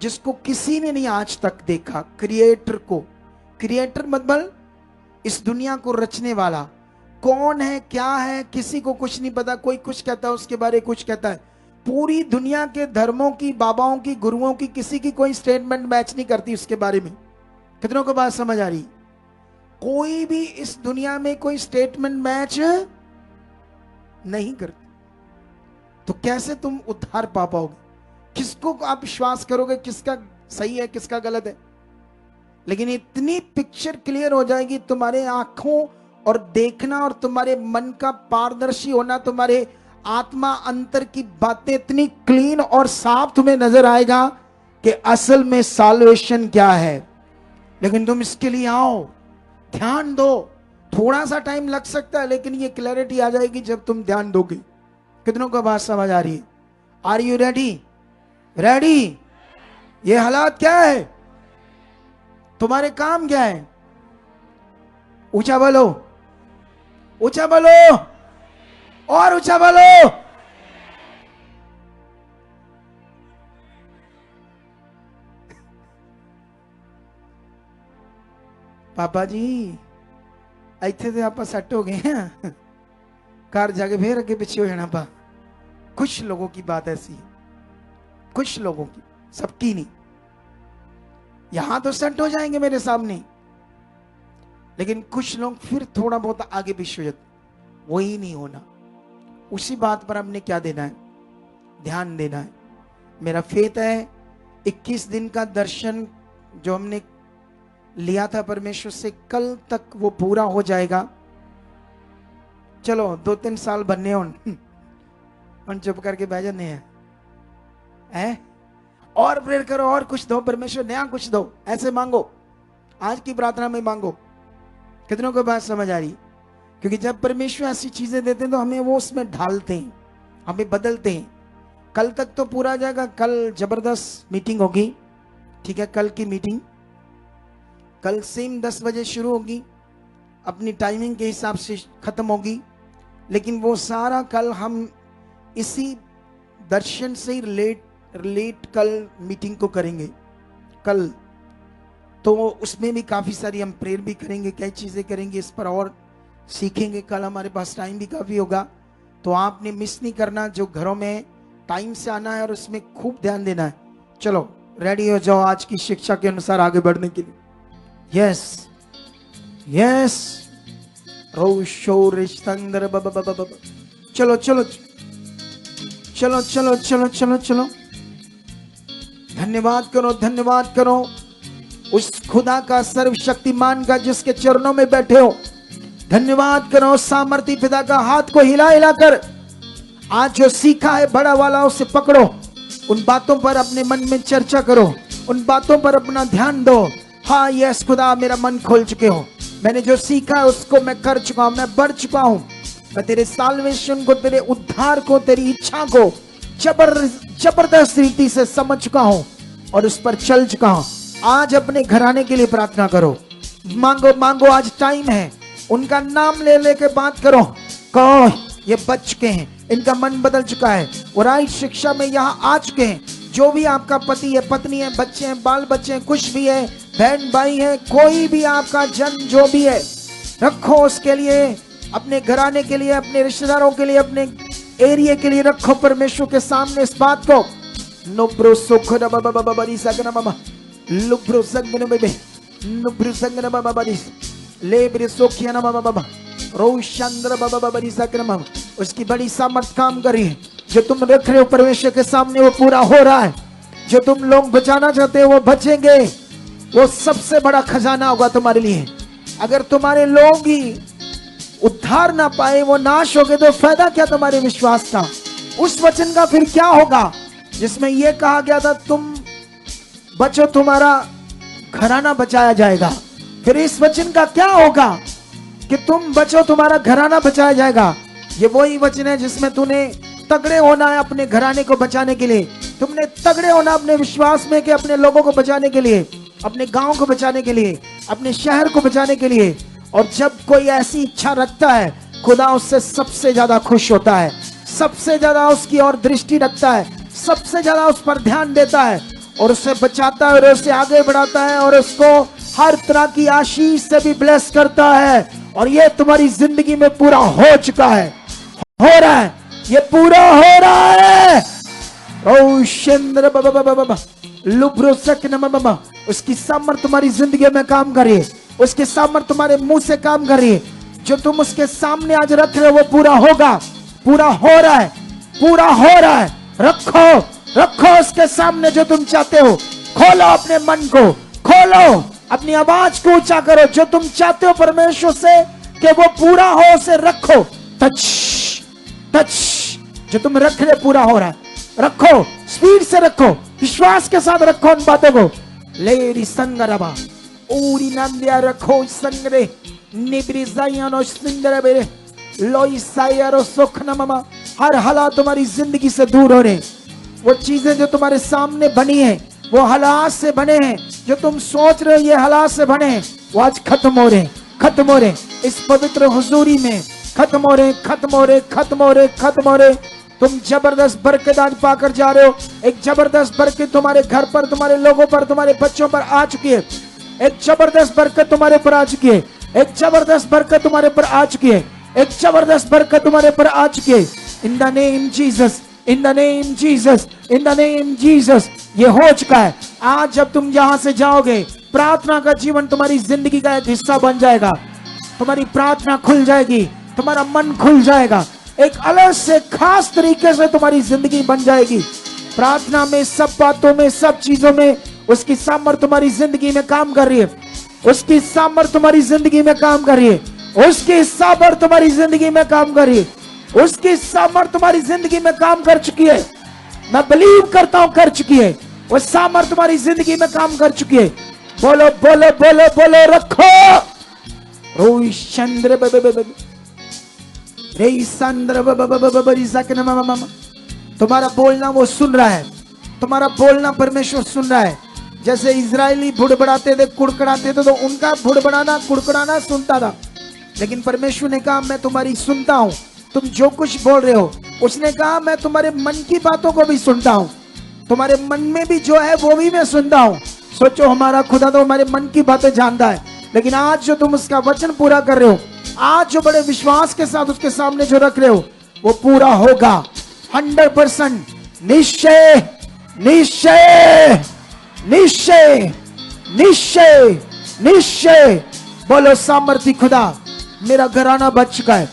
जिसको किसी ने नहीं आज तक देखा, क्रिएटर को, क्रिएटर मतलब इस दुनिया को रचने वाला कौन है, क्या है, किसी को कुछ नहीं पता। कोई कुछ कहता है उसके बारे में, कुछ कहता है। पूरी दुनिया के धर्मों की, बाबाओं की, गुरुओं की, किसी की कोई स्टेटमेंट मैच नहीं करती उसके बारे में। कितनों को बात समझ आ रही? कोई भी इस दुनिया में कोई स्टेटमेंट मैच नहीं करती। तो कैसे तुम उद्धार पा पाओगे? किसको आप विश्वास करोगे, किसका सही है, किसका गलत है? लेकिन इतनी पिक्चर क्लियर हो जाएगी तुम्हारे आंखों और देखना, और तुम्हारे मन का पारदर्शी होना, तुम्हारे आत्मा अंतर की बातें इतनी क्लीन और साफ तुम्हें नजर आएगा कि असल में साल्वेशन क्या है। लेकिन तुम इसके लिए आओ, ध्यान दो। थोड़ा सा टाइम लग सकता है, लेकिन ये क्लैरिटी आ जाएगी जब तुम ध्यान दोगे। कितनों को बात समझ आ रही है? Are you ready? रेडी? ये हालात क्या है? तुम्हारे काम क्या है? ऊंचा बोलो, ऊंचा बोलो, और ऊंचा बोलो। पापा जी ਇੱਥੇ ਤੇ ਆਪਾਂ ਸੈੱਟ ਹੋ ਗਏ हैं, कार जाके फिर अगे पीछे हो जाना पा। कुछ लोगों की बात ऐसी है, कुछ लोगों की, सबकी नहीं। यहां तो सेट हो जाएंगे मेरे सामने, लेकिन कुछ लोग फिर थोड़ा बहुत आगे पीछे हो जाते। वही नहीं होना। उसी बात पर हमने क्या देना है, ध्यान देना है। मेरा फेथ है 21 दिन का दर्शन जो हमने लिया था परमेश्वर से, कल तक वो पूरा हो जाएगा। चलो 2-3 साल बनने और चुप करके बह जाने हैं। और प्रेयर करो, और कुछ दो परमेश्वर, नया कुछ दो, ऐसे मांगो। आज की प्रार्थना में मांगो। कितनों को बात समझ आ रही? क्योंकि जब परमेश्वर ऐसी चीजें देते हैं तो हमें वो उसमें ढालते हैं, हमें बदलते हैं। कल तक तो पूरा जाएगा। कल जबरदस्त मीटिंग होगी, ठीक है? कल की मीटिंग कल सेम 10 बजे शुरू होगी, अपनी टाइमिंग के हिसाब से खत्म होगी। लेकिन वो सारा कल हम इसी दर्शन से ही रिलेट कल मीटिंग को करेंगे। कल तो उसमें भी काफी सारी हम प्रेयर भी करेंगे, कई चीजें करेंगे, इस पर और सीखेंगे। कल हमारे पास टाइम भी काफी होगा, तो आपने मिस नहीं करना। जो घरों में टाइम से आना है और उसमें खूब ध्यान देना है। चलो रेडी हो जाओ आज की शिक्षा के अनुसार आगे बढ़ने के लिए। यस यस चलो चलो चलो चलो चलो चलो चलो। धन्यवाद करो, धन्यवाद करो उस खुदा का, सर्वशक्तिमान का, जिसके चरणों में बैठे हो। धन्यवाद करो सामर्थी पिता का। हाथ को हिला हिला कर आज जो सीखा है बड़ा वाला, उसे पकड़ो। उन बातों पर अपने मन में चर्चा करो, उन बातों पर अपना ध्यान दो। हाँ यस खुदा, मेरा मन खोल चुके हो। मैंने जो सीखा है उसको मैं कर चुका हूं, मैं बढ़ चुका हूं। मैं तेरे साल्वेशन को, तेरे उद्धार को, तेरी इच्छा को जबरदस्त रीति से समझ चुका हूं और उस पर चल चुका हूं। आज अपने घराने के लिए प्रार्थना करो, मांगो मांगो। आज टाइम है, उनका नाम ले लेके बात करो। कहो ये बच चुके हैं, इनका मन बदल चुका है, वो राइट शिक्षा में यहाँ आ चुके हैं। जो भी आपका पति है, पत्नी है, बच्चे हैं, बाल बच्चे हैं, कुछ भी है, बहन भाई है, कोई भी आपका जन जो भी है, रखो उसके लिए, अपने घराने के लिए, अपने रिश्तेदारों के लिए, अपने एरिया के लिए रखो परमेश्वर के सामने इस बात को। नुब्रो सुख बरी सगन मामा लुब्रो संगन बेबे नुब्रो संगन बाबा बरी लेब्रे सोखिया ना बाबा रोशंद्र बाबा बरी सगन मामा। उसकी बड़ी सामर्थ काम कर रही है। जो तुम रख रहे हो परमेश्वर के सामने वो पूरा हो रहा है। जो तुम लोग बचाना चाहते हो वो बचेंगे। वो सबसे बड़ा खजाना होगा तुम्हारे लिए। अगर तुम्हारे लोग ही उद्धार ना पाए, वो नाश हो गए, तो फायदा क्या तुम्हारे विश्वास का? उस वचन का फिर क्या होगा जिसमें यह कहा गया था तुम बचो, तुम्हारा घराना बचाया जाएगा। फिर इस वचन का क्या होगा कि तुम बचो, तुम्हारा घराना बचाया जाएगा? ये वही वचन है जिसमें तूने तगड़े होना है अपने घराने को बचाने के लिए। तुमने तगड़े होना अपने विश्वास में कि अपने लोगों को बचाने के लिए, अपने गांव को बचाने के लिए, अपने शहर को बचाने के लिए। और जब कोई ऐसी इच्छा रखता है, खुदा उससे सबसे ज्यादा खुश होता है, सबसे ज्यादा उसकी ओर दृष्टि रखता है, सबसे ज्यादा उस पर ध्यान देता है और उसे बचाता है और उसे आगे बढ़ाता है और उसको हर तरह की आशीष से भी ब्लेस करता है। और ये तुम्हारी जिंदगी में पूरा हो चुका है, हो रहा है, ये पूरा हो रहा है। ओ शेंद्र बाबा बाबा लुब्रो सकन बाबा, उसकी सामर्थ तुम्हारी जिंदगी में काम कर रही है, उसकी सामर्थ तुम्हारे मुंह से काम कर रही है। जो तुम उसके सामने आज रख रहे हो वो पूरा होगा, पूरा हो रहा है, पूरा हो रहा है। रखो रखो उसके सामने जो तुम चाहते हो। खोलो अपने मन को, खोलो अपनी आवाज को ऊंचा करो। जो तुम चाहते हो परमेश्वर से कि वो पूरा हो, उसे रखो। टच टच, जो तुम रख रहे पूरा हो रहा है। रखो, स्पीड से रखो, विश्वास के साथ रखो उन बातों को। लेरी संगरबा ओरी नंदिया रखो संगरे निब्रिजायानो सिंदरे बेरे लोई सायरो सुखना मामा। हर हालात तुम्हारी जिंदगी से दूर हो रहे। वो चीजें जो तुम्हारे सामने बनी है, वो हालात से बने हैं, जो तुम सोच रहे हो ये हालात से बने हैं, वो आज खत्म हो रहे, खत्म हो रहे। इस पवित्र हुजूरी में खत्म हो रहे, खत्म हो रहे, खत्म हो रहे, खत्म हो रहे। तुम जबरदस्त बरकत आज पाकर जा रहे हो। एक जबरदस्त बरकत तुम्हारे घर पर, तुम्हारे लोगों पर, तुम्हारे बच्चों पर आ चुकी है। एक जबरदस्त बरकत तुम्हारे पर आ चुकी है। एक जबरदस्त बरकत तुम्हारे पर आ चुकी है। एक जबरदस्त बरकत तुम्हारे पर आ चुकी है। In the name Jesus, in the name Jesus, in the name Jesus, ये हो चुका है। आज जब तुम यहां से जाओगे, प्रार्थना का जीवन तुम्हारी जिंदगी का एक हिस्सा बन जाएगा। तुम्हारी प्रार्थना खुल जाएगी, तुम्हारा मन खुल जाएगा, एक अलग से खास तरीके से तुम्हारी जिंदगी बन जाएगी। प्रार्थना में, सब बातों में, सब चीजों में उसकी सामर्थ तुम्हारी जिंदगी में काम कर रही है। उसकी सामर्थ तुम्हारी जिंदगी में काम कर रही है। उसकी सामर्थ तुम्हारी जिंदगी में काम कर रही है। उसकी सामर्थ तुम्हारी जिंदगी में काम कर चुकी है। मैं बिलीव करता हूं कर चुकी है। वो सामर्थ तुम्हारी जिंदगी में काम कर चुकी है। बोलो बोलो बोलो बोलो, रखो रोई चंद्र रे संद्र मामा। तुम्हारा बोलना वो सुन रहा है। तुम्हारा बोलना परमेश्वर सुन रहा है। जैसे इजरायली बुड़बड़ाते थे, कुड़कड़ाते थे, तो उनका बुड़बड़ाना कुड़कड़ाना सुनता था, लेकिन परमेश्वर ने कहा मैं तुम्हारी सुनता हूं। तुम जो कुछ बोल रहे हो, उसने कहा मैं तुम्हारे मन की बातों को भी सुनता हूं। तुम्हारे मन में भी जो है वो भी मैं सुनता हूं। सोचो, हमारा खुदा तो हमारे मन की बातें जानता है, लेकिन आज जो तुम उसका वचन पूरा कर रहे हो, आज जो बड़े विश्वास के साथ उसके सामने जो रख रहे हो, वो पूरा होगा 100%। निश्चय निश्चय निश्चय निश्चय निश्चय। बोलो सामर्थी खुदा, मेरा घराना बच चुका है।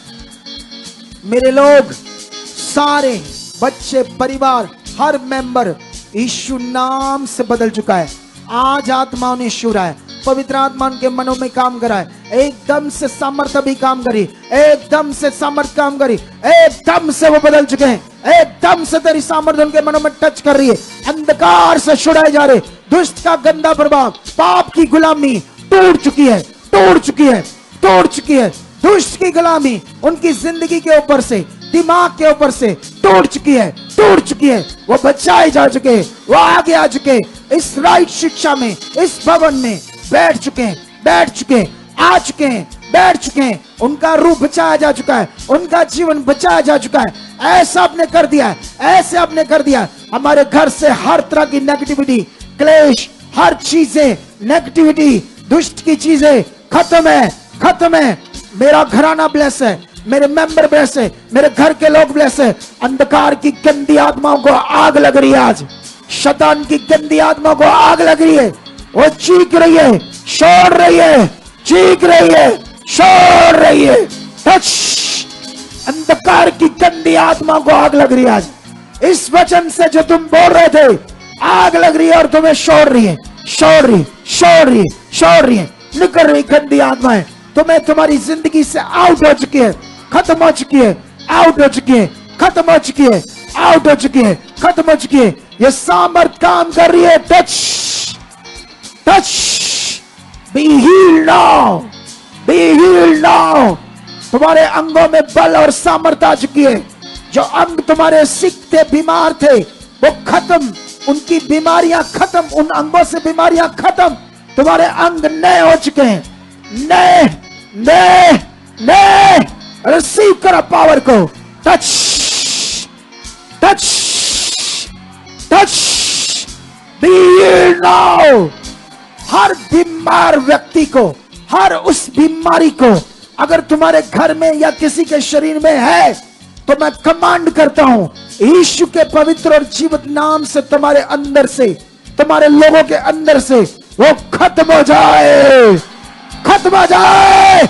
मेरे लोग सारे, बच्चे, परिवार, हर मेंबर यीशु नाम से बदल चुका है। आज आत्माओं ने शुरा है, पवित्र आत्मा उनके मनों में काम करा है। एकदम से सामर्थ भी काम करी, एकदम से सामर्थ काम करी, एकदम से वो बदल चुके हैं। एकदम से तेरी सामर्थ उनके मनों में टच कर रही है। अंधकार से छुड़ाए जा रहे, दुष्ट का गंदा प्रभाव, पाप की गुलामी टूट चुकी है, टूट चुकी है, तोड़ चुकी है। दुष्ट की गुलामी उनकी जिंदगी के ऊपर से, दिमाग के ऊपर से टूट चुकी है, टूट चुकी है। वो बचाए जा चुके, वो आगे आ चुके, इस राइट शिक्षा में, इस भवन में बैठ चुके हैं, बैठ चुके हैं, आ चुके हैं, बैठ चुके हैं। उनका रूप बचाया जा चुका है, उनका जीवन बचाया जा चुका है। ऐसा आपने कर दिया है, ऐसे आपने कर दिया। हमारे घर से हर तरह की नेगेटिविटी, क्लेश, हर चीजें नेगेटिविटी, दुष्ट की चीजें खत्म है, खत्म है। मेरा घराना ब्लेस है, मेरे मेंबर ब्लेस है, मेरे घर के लोग ब्लेस है। अंधकार की गंदी आत्माओं को आग लग रही है। आज शैतान की गंदी आत्माओं को आग लग रही है। वो चीख रही है, शोर रही है, चीख रही है, शोर रही है। टच, अंधकार की गंदी आत्मा को आग लग रही है। आज इस वचन से जो तुम बोल रहे थे, आग लग रही है और तुम्हें शोर रही है, शोर रही, शोर रही, शोर रही है। निकल रही गंदी आत्माएं तुम्हें, तुम्हारी जिंदगी से आउट हो चुकी है, खत्म हो चुकी है, आउट हो चुकी है, खत्म हो चुकी है, आउट हो चुकी है, खत्म हो चुकी है। ये सामर्थ काम कर रही है। Touch, touch, be healed now, B healed now. तुम्हारे अंगों में बल और सामर्थ आ चुकी है। जो अंग तुम्हारे सिकते बीमार थे, वो खत्म, उनकी बीमारियां खत्म, उन अंगों से बीमारियां खत्म। तुम्हारे अंग नए हो चुके हैं, नए नए नए। रिसीव करो पावर को। Touch, touch, touch, be healed now. हर बीमार व्यक्ति को, हर उस बीमारी को, अगर तुम्हारे घर में या किसी के शरीर में है, तो मैं कमांड करता हूं यीशु के पवित्र और जीवित नाम से, तुम्हारे अंदर से, तुम्हारे लोगों के अंदर से वो खत्म हो जाए, खत्म हो जाए।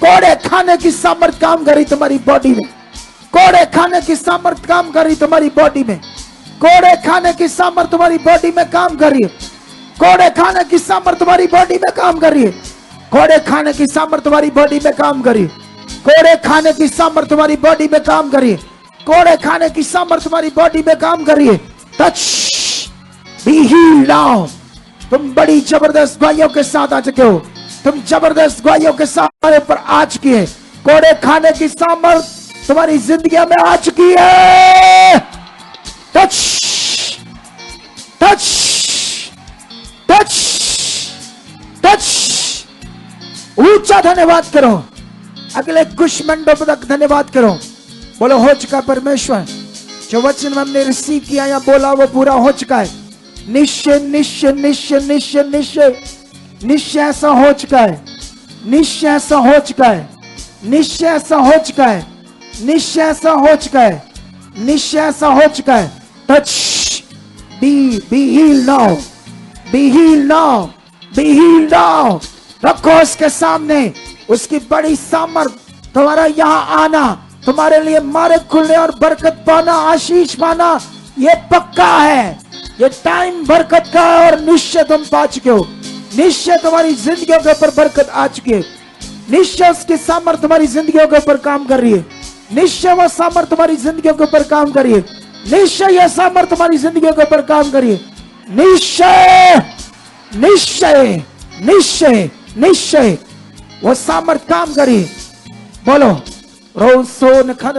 कोड़े खाने की सामर्थ काम करी तुम्हारी बॉडी में, कोड़े खाने की सामर्थ काम करी तुम्हारी बॉडी में, कोड़े खाने की सामर्थ तुम्हारी बॉडी में काम कर रही है, कोड़े खाने की सामर्थ तुम्हारी बॉडी में काम कर रही है, कोड़े खाने की सामर्थ तुम्हारी बॉडी में काम कर रही है, कोड़े खाने की सामर्थ तुम्हारी बॉडी में काम कर रही है, कोड़े खाने की सामर्थ तुम्हारी बॉडी में काम कर रही है। Touch, be healed now. तुम बड़ी जबरदस्त ग्वाहियों के साथ आ चुके हो, तुम जबरदस्त ग्वाहियों के साथ हमारे पर आ चुकी है। कोड़े खाने की सामर्थ तुम्हारी जिंदगी में आ चुकी है। Touch, touch, touch, touch. ऊंचा धन्यवाद करो, अगले कुछ मिनटों तक धन्यवाद करो। बोलो हो चुका परमेश्वर, जो वचन हमने रिसीव किया या बोला वो पूरा हो चुका है। निश्चय निश्चय निश्चय निश्चय निश्चय निश्चय ऐसा हो चुका है, निश्चय ऐसा हो चुका है। निश्चय ऐसा हो चुका है, निश्चय ऐसा हो चुका है, निश्चय ऐसा हो चुका है। Touch, be heal now, be heal now, be heal now. रखो उसके सामने उसकी बड़ी सामर्थ। तुम्हारा यहाँ आना, तुम्हारे लिए मार्ग खुलने और बरकत पाना, आशीष पाना, ये पक्का है। ये टाइम बरकत का है और निश्चय तुम पा चुके हो। निश्चय तुम्हारी जिंदगियों के ऊपर बरकत आ चुकी है। निश्चय उसकी सामर्थ तुम्हारी जिंदगियों के ऊपर काम कर रही है। निश्चय वह सामर्थ तुम्हारी जिंदगियों के ऊपर काम कर रही है। निश्चय यह सामर्थ तुम्हारी जिंदगियों के ऊपर काम कर रही है। निश्चय, निश्चय, निश्चय, निश्चय वो सामर्थ काम करी। बोलो रोसो नखन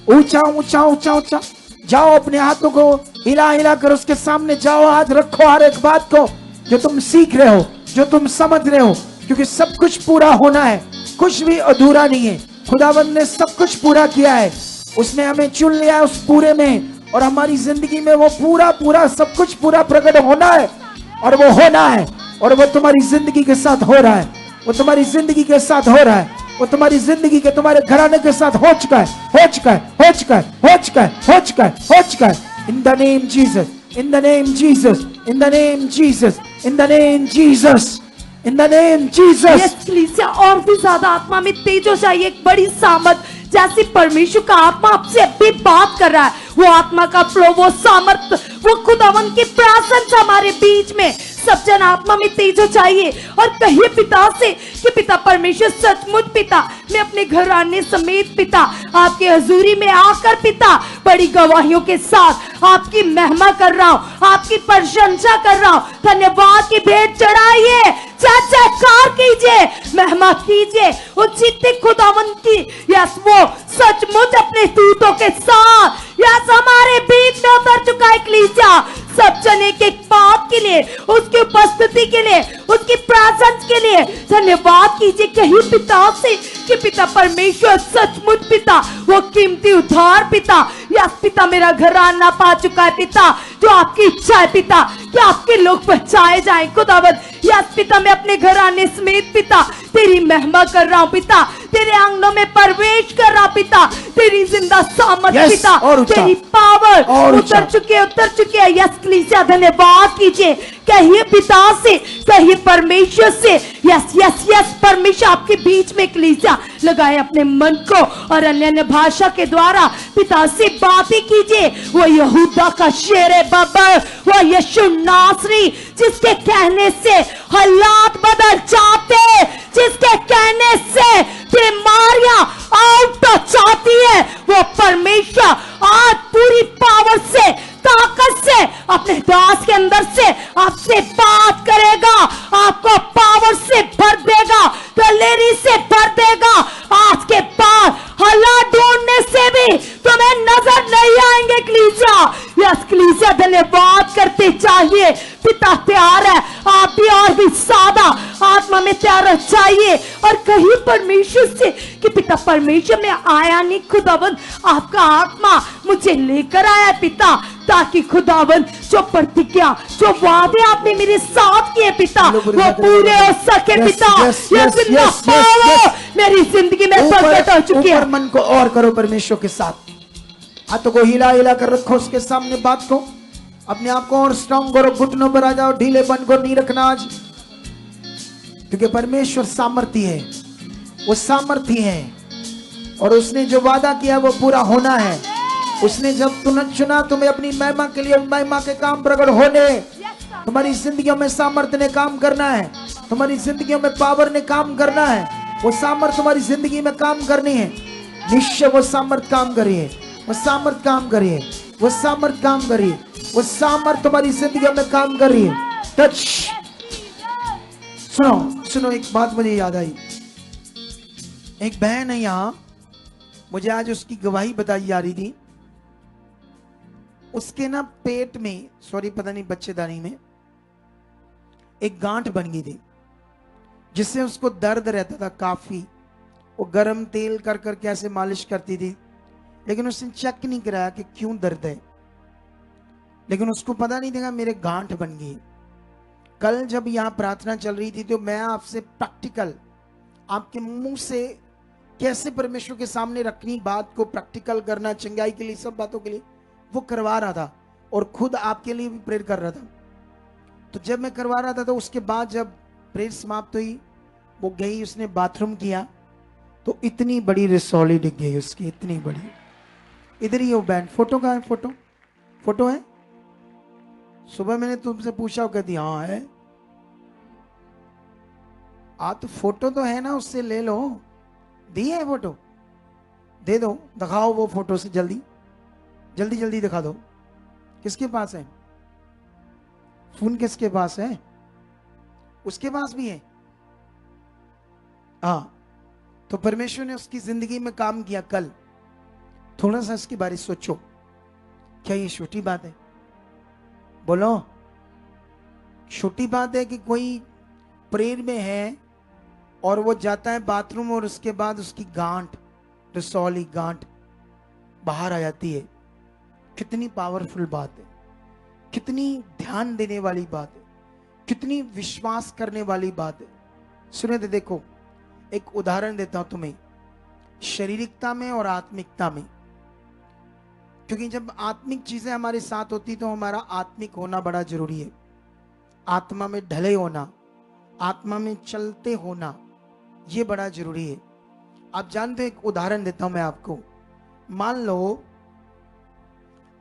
ऊंचा ऊंचा ऊंचा ऊंचा। जाओ अपने हाथों को हिला हिला कर उसके सामने जाओ, हाथ रखो हर एक बात को जो तुम सीख रहे हो, जो तुम समझ रहे हो, क्योंकि सब कुछ पूरा होना है, कुछ भी अधूरा नहीं है। खुदावंद ने सब कुछ पूरा किया है, उसने हमें चुन लिया है उस पूरे में, और हमारी जिंदगी में वो पूरा पूरा सब कुछ पूरा प्रकट होना है, और वो होना है, और वो तुम्हारी जिंदगी के साथ हो रहा है, वो तुम्हारी जिंदगी के साथ हो रहा है, वो तुम्हारी जिंदगी के तुम्हारे घराने के साथ हो चुका है, हो चुका है, हो चुका है, हो चुका है, हो चुका है, हो चुका है। In the name Jesus, in the name Jesus, in the name Jesus, in the name Jesus, in the name Jesus. Yes कलीसिया, और भी ज्यादा आत्मा में तेज हो जाइए। एक बड़ी सामर्थ जैसे परमेश्वर का आत्मा आपसे अभी बात कर रहा है, वो आत्मा का फ्लो, वो सामर्थ, वो खुदावन की प्रसन्नता हमारे बीच में। सब जन आत्मा में तेज हो चाहिए और कहिए पिता से कि पिता परमेश्वर सचमुच पिता, मैं अपने घर आने समेत पिता आपके हजूरी में आकर पिता बड़ी गवाहियों के साथ आपकी महिमा कर रहा हूँ, आपकी प्रशंसा कर रहा हूँ। धन्यवाद की भेंट चढ़ाइए, जयकार कीजिए, महिमा कीजिए उचित खुदावन की। यस, वो सचमुच अपने दूतों के साथ यस हमारे बीच में उतर चुका है। कलीसिया सब जने के बात के लिए, उसकी उपस्थिति के लिए, उसकी प्रशंसा के लिए धन्यवाद कीजिए। कहीं पिता से कि पिता परमेश्वर सचमुच पिता, वो कीमती उद्धार पिता, यस पिता मेरा घर आना पा चुका है पिता, जो आपकी इच्छा है पिता कि आपके लोग बचाए जाएं। खुदावंद यस पिता, मैं अपने घर आने समेत पिता तेरी महिमा कर रहा हूँ पिता, तेरे आंगनों में प्रवेश कर रहा हूँ पिता, तेरी जिंदा सामर्थ yes, पिता, तेरी पावर उतर चुके हैं। यस कलीसिया धन्यवाद कीजिए, कहिए पिता से, कहिए परमेश्वर से। यस यस यस, परमेश्वर आपके बीच में कलीसिया लगाए अपने मन को और अन्य भाषा के द्वारा पिता से बातें कीजिए। वो यहूदा का शेर है बबर, वो यीशु नासरी, जिसके कहने से हालात बदल जाते, जिसके कहने से बीमारियां आउट हो जाती है, वो परमेश्वर आज पूरी पावर से, ताकत से अपने दास के अंदर से आपसे बात करेगा, आपको पावर से भर देगा, दलेरी से भर देगा। आज के बाद हालात ढूंढने से भी तुम्हें नजर नहीं आएंगे कलीसिया। यस कलीसिया धन्यवाद करते चाहिए, पिता तैयार है, आप भी और भी ज्यादा आत्मा में तैयार रह चाहिए और कहीं परमेश्वर से कि पिता परमेश्वर में आया नहीं खुदावंद, आपका आत्मा मुझे लेकर आया पिता, ताकि खुदावंद जो प्रतिज्ञा, जो वादे आपने मेरे साथ किए पिता, वो पूरे हो सके पिता। मेरी जिंदगी में प्रकट हो चुकी है। मन को और करो परमेश्वर के साथ, हाथों को हिला हिला कर रखो उसके सामने, बात को अपने आप को और स्ट्रांग करो, घुटनों पर आ जाओ, ढीलेपन को नहीं रखना आज, क्योंकि परमेश्वर सामर्थी है, वो सामर्थी है और उसने जो वादा किया वो पूरा होना है। उसने जब तुम्हें चुना, तुम्हें अपनी महिमा के लिए, महिमा के काम प्रकट होने, तुम्हारी जिंदगियों में सामर्थ्य ने काम करना है, तुम्हारी जिंदगियों में पावर ने काम करना है, वो सामर्थ्य तुम्हारी जिंदगी में काम करनी है। निश्चय वो सामर्थ्य काम करिए, वो सामर्थ्य काम करिए, वो सामर्थ्य काम करिए, वो सामर्थ्य तुम्हारी जिंदगियों में काम करिए। टच। सुनो सुनो, एक बात मुझे याद आई, एक बहन है यहाँ, मुझे आज उसकी गवाही बताई जा रही थी। उसके ना पेट में, सॉरी पता नहीं बच्चेदानी में एक गांठ बन गई थी, जिससे उसको दर्द रहता था काफी। वो गरम तेल कर कर कैसे मालिश करती थी, लेकिन उसने चेक नहीं कराया कि क्यों दर्द है, लेकिन उसको पता नहीं था मेरे गांठ बन गई। कल जब यहाँ प्रार्थना चल रही थी तो मैं आपसे प्रैक्टिकल, आपके मुंह से कैसे परमेश्वर के सामने रखनी, बात को प्रैक्टिकल करना, चंगाई के लिए, सब बातों के लिए वो करवा रहा था और खुद आपके लिए भी प्रेयर कर रहा था। तो जब मैं करवा रहा था तो उसके बाद जब प्रेयर समाप्त हुई, वो गई, उसने बाथरूम किया तो इतनी बड़ी रसौली दिख गई उसकी, इतनी बड़ी। इधर ही वो बैंड, फोटो कहाँ है? फोटो, फोटो है? सुबह मैंने तुमसे पूछा, कहती हाँ है। तो फोटो तो है ना, उससे ले लो। दी है फोटो? दे दो, दिखाओ वो फोटो से जल्दी जल्दी जल्दी दिखा दो। किसके पास है फोन? किसके पास है? उसके पास भी है। हाँ, तो परमेश्वर ने उसकी जिंदगी में काम किया। कल थोड़ा सा इसके बारे में सोचो, क्या ये छोटी बात है? बोलो, छोटी बात है कि कोई प्रेयर में है और वो जाता है बाथरूम और उसके बाद उसकी गांठ, रसौली गांठ बाहर आ जाती है। कितनी पावरफुल बात है, कितनी ध्यान देने वाली बात है, कितनी विश्वास करने वाली बात है। सुने तो देखो, एक उदाहरण देता हूं तुम्हें, शारीरिकता में और आत्मिकता में। क्योंकि जब आत्मिक चीजें हमारे साथ होती तो हमारा आत्मिक होना बड़ा जरूरी है। आत्मा में ढले होना, आत्मा में चलते होना, ये बड़ा जरूरी है। आप जानते हो, एक उदाहरण देता हूं मैं आपको। मान लो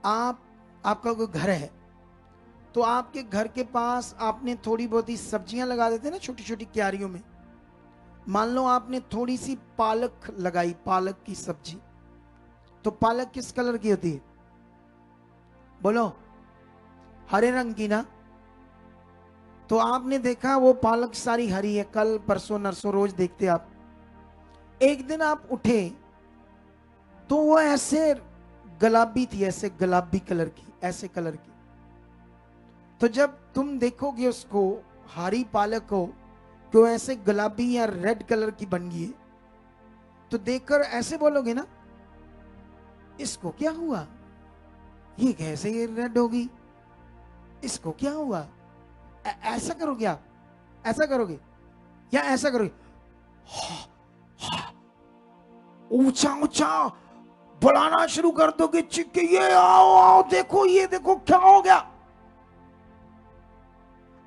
आपका कोई घर है, तो आपके घर के पास आपने थोड़ी बहुत ही सब्जियां लगा देते ना, छोटी छोटी क्यारियों में। मान लो आपने थोड़ी सी पालक लगाई, पालक की सब्जी। तो पालक किस कलर की होती है? बोलो, हरे रंग की ना। तो आपने देखा वो पालक सारी हरी है, कल परसों नरसों रोज देखते आप। एक दिन आप उठे तो वो ऐसे गुलाबी थी, ऐसे गुलाबी कलर की, ऐसे कलर की। तो जब तुम देखोगे उसको, हरी पालक को, तो ऐसे गुलाबी या रेड कलर की बन गई है, तो देखकर ऐसे बोलोगे ना, इसको क्या हुआ, ये कैसे ये रेड होगी, इसको क्या हुआ? ऐसा करोगे आप? ऐसा करोगे या ऐसा करोगे? ऊंचा ऊंचा बुलाना शुरू कर दोगे, चिक्के, ये आओ आओ, देखो ये देखो क्या हो गया।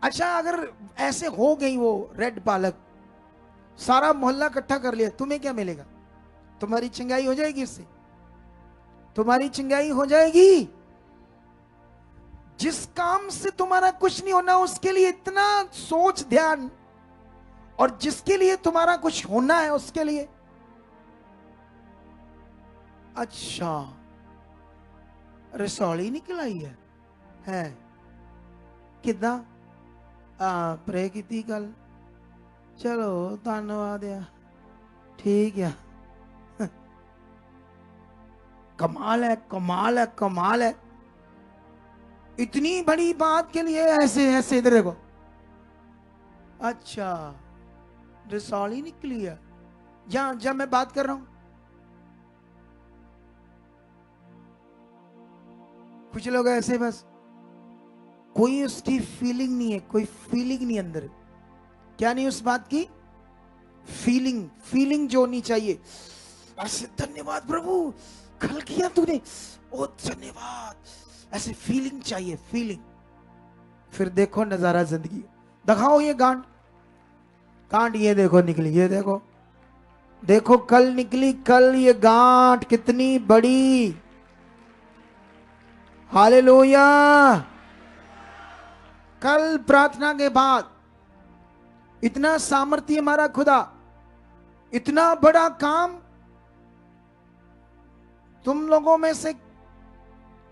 अच्छा, अगर ऐसे हो गई वो रेड पालक, सारा मोहल्ला इकट्ठा कर लिया, तुम्हें क्या मिलेगा? तुम्हारी चिंगाई हो जाएगी इससे, तुम्हारी चिंगाई हो जाएगी। जिस काम से तुम्हारा कुछ नहीं होना उसके लिए इतना सोच ध्यान, और जिसके लिए तुम्हारा कुछ होना है उसके लिए। अच्छा, रसौली निकल आई है किदा? प्रे की कल, चलो धन्यवाद या, ठीक है। कमाल है, कमाल है, कमाल है। इतनी बड़ी बात के लिए ऐसे ऐसे, इधर देखो। अच्छा, रसौली निकली है। जब मैं बात कर रहा हूं, कुछ लोग ऐसे बस, कोई उसकी फीलिंग नहीं है, कोई फीलिंग नहीं अंदर। क्या नहीं उस बात की? फीलिंग, फीलिंग जो होनी चाहिए। ऐसे धन्यवाद प्रभु, कल किया तूने, ओ धन्यवाद, ऐसे फीलिंग चाहिए, फीलिंग। फिर देखो नजारा जिंदगी, दिखाओ ये गांठ, गांठ ये देखो निकली, ये देखो, देखो कल निकली, कल ये गांठ कितनी बड़ी। हालेलुया। कल प्रार्थना के बाद इतना सामर्थ्य हमारा खुदा, इतना बड़ा काम। तुम लोगों में से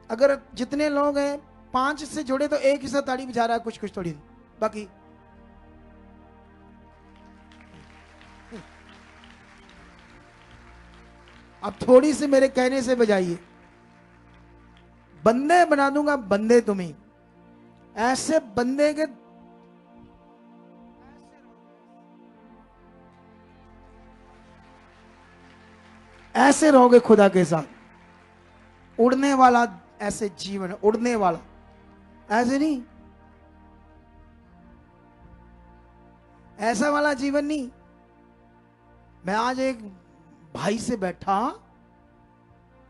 अगर जितने लोग हैं 5 से जुड़े तो एक ही साथ ताड़ी बजा रहा है, कुछ कुछ थोड़ी, बाकी अब थोड़ी सी मेरे कहने से बजाइए। बंदे बना दूंगा, बंदे तुम्हें, ऐसे बंदे के ऐसे रहोगे खुदा के साथ, उड़ने वाला ऐसे जीवन, उड़ने वाला, ऐसे नहीं, ऐसा वाला जीवन नहीं। मैं आज एक भाई से बैठा,